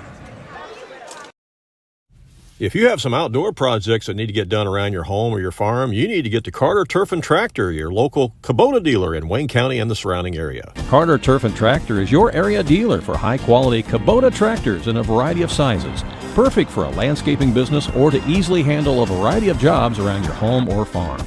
If you have some outdoor projects that need to get done around your home or your farm, you need to get to Carter Turf and Tractor, your local Kubota dealer in Wayne County and the surrounding area. Carter Turf and Tractor is your area dealer for high-quality Kubota tractors in a variety of sizes, perfect for a landscaping business or to easily handle a variety of jobs around your home or farm.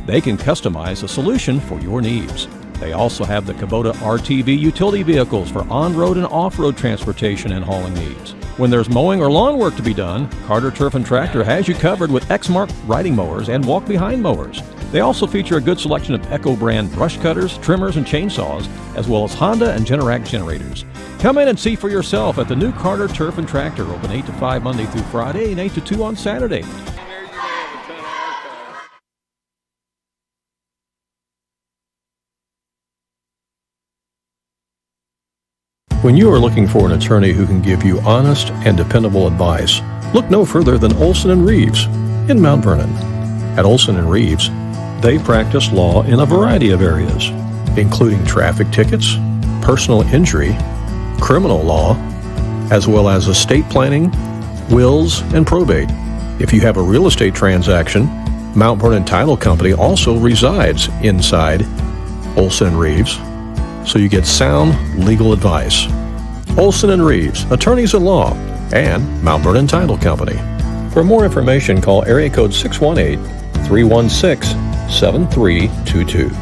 They can customize a solution for your needs. They also have the Kubota RTV utility vehicles for on-road and off-road transportation and hauling needs. When there's mowing or lawn work to be done, Carter Turf and Tractor has you covered with Exmark riding mowers and walk-behind mowers. They also feature a good selection of Echo brand brush cutters, trimmers, and chainsaws, as well as Honda and Generac generators. Come in and see for yourself at the new Carter Turf and Tractor, open 8 to 5 Monday through Friday and 8 to 2 on Saturday. When you are looking for an attorney who can give you honest and dependable advice, look no further than Olson & Reeves in Mount Vernon. At Olson & Reeves, they practice law in a variety of areas, including traffic tickets, personal injury, criminal law, as well as estate planning, wills, and probate. If you have a real estate transaction, Mount Vernon Title Company also resides inside Olson & Reeves, so you get sound legal advice. Olson & Reeves, attorneys at law, and Mount Vernon Title Company. For more information, call area code 618-316-7322.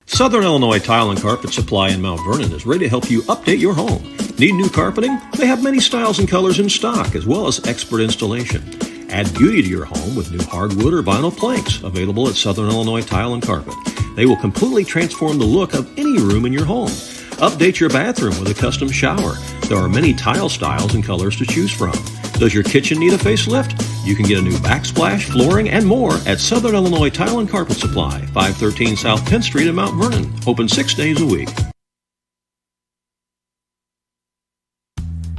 Southern Illinois Tile and Carpet Supply in Mount Vernon is ready to help you update your home. Need new carpeting? They have many styles and colors in stock, as well as expert installation. Add beauty to your home with new hardwood or vinyl planks available at Southern Illinois Tile and Carpet. They will completely transform the look of any room in your home. Update your bathroom with a custom shower. There are many tile styles and colors to choose from. Does your kitchen need a facelift? You can get a new backsplash, flooring, and more at Southern Illinois Tile and Carpet Supply, 513 South 10th Street in Mount Vernon. Open 6 days a week.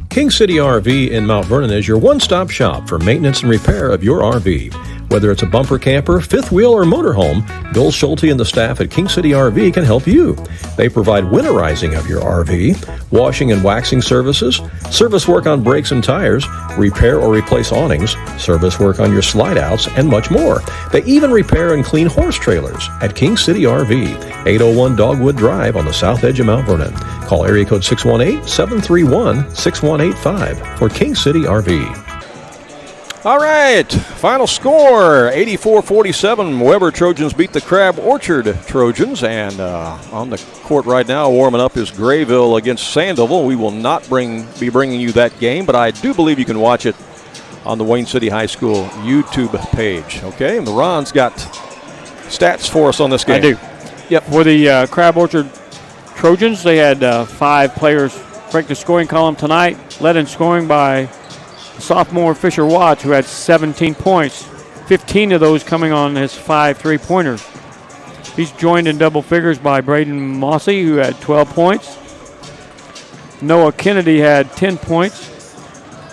King City RV in Mount Vernon is your one-stop shop for maintenance and repair of your RV. Whether it's a bumper camper, fifth wheel, or motorhome, Bill Schulte and the staff at King City RV can help you. They provide winterizing of your RV, washing and waxing services, service work on brakes and tires, repair or replace awnings, service work on your slide-outs, and much more. They even repair and clean horse trailers at King City RV, 801 Dogwood Drive on the south edge of Mount Vernon. Call area code 618-731-6185 for King City RV. All right, final score, 84-47. Weber Trojans beat the Crab Orchard Trojans. And on the court right now, warming up is Grayville against Sandoval. We will not be bringing you that game, but I do believe you can watch it on the Wayne City High School YouTube page. Okay, and Ron's got stats for us on this game. I do. Yep, for the Crab Orchard Trojans, they had 5 players break the scoring column tonight, led in scoring by sophomore Fisher Watts, who had 17 points, 15 of those coming on his 5 3-pointers. He's joined in double figures by Braden Mossy, who had 12 points. Noah Kennedy had 10 points.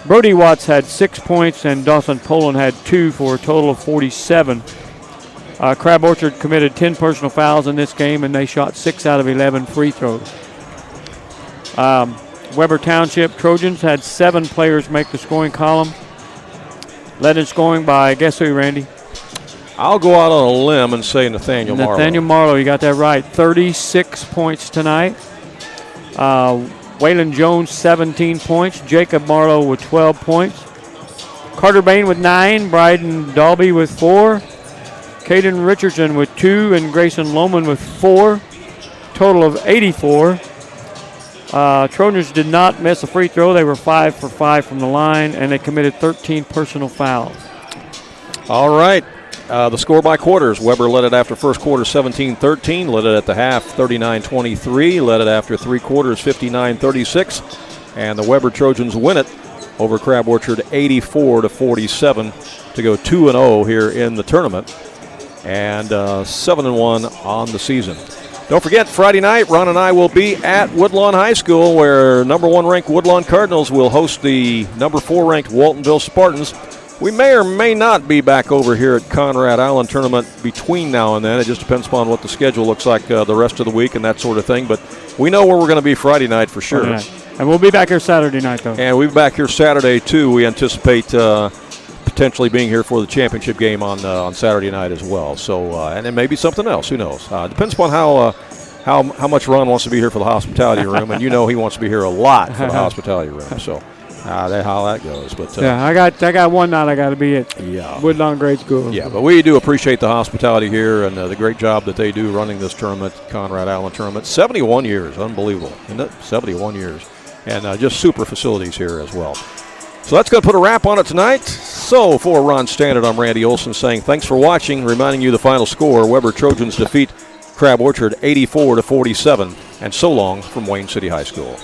Brody Watts had 6 points, and Dawson Poland had 2 for a total of 47. Crab Orchard committed 10 personal fouls in this game, and they shot 6 out of 11 free throws. Weber Township Trojans had 7 players make the scoring column. Led in scoring by, guess who, Randy? I'll go out on a limb and say Nathaniel Marlowe. Nathaniel Marlowe, you got that right. 36 points tonight. Waylon Jones, 17 points. Jacob Marlowe with 12 points. Carter Bain with 9. Bryden Dalby with 4. Caden Richardson with 2. And Grayson Lohman with 4. Total of 84. Trojans did not miss a free throw. They were 5 for 5 from the line, and they committed 13 personal fouls. All right. The score by quarters. Weber led it after first quarter 17-13, led it at the half 39-23, led it after 3 quarters 59-36, and the Weber Trojans win it over Crab Orchard 84-47 to go 2-0 here in the tournament and 7-1 on the season. Don't forget, Friday night, Ron and I will be at Woodlawn High School, where number 1 ranked Woodlawn Cardinals will host the number 4 ranked Waltonville Spartans. We may or may not be back over here at Conrad Island Tournament between now and then. It just depends upon what the schedule looks like the rest of the week and that sort of thing. But we know where we're going to be Friday night for sure. And we'll be back here Saturday night, though. And we'll be back here Saturday, too. We anticipate potentially being here for the championship game on Saturday night as well. So, and it may be something else. Who knows? Depends upon how much Ron wants to be here for the hospitality room. And you know he wants to be here a lot for the hospitality room. So. How that goes, but I got one night I got to be at Woodlawn Grade School. Yeah, but we do appreciate the hospitality here and the great job that they do running this tournament, Conrad Island Tournament. 71 years, unbelievable, isn't it? 71 years, and just super facilities here as well. So that's going to put a wrap on it tonight. So for Ron Standard, I'm Randy Olson saying thanks for watching. Reminding you the final score: Weber Trojans defeat Crab Orchard 84-47, and so long from Wayne City High School.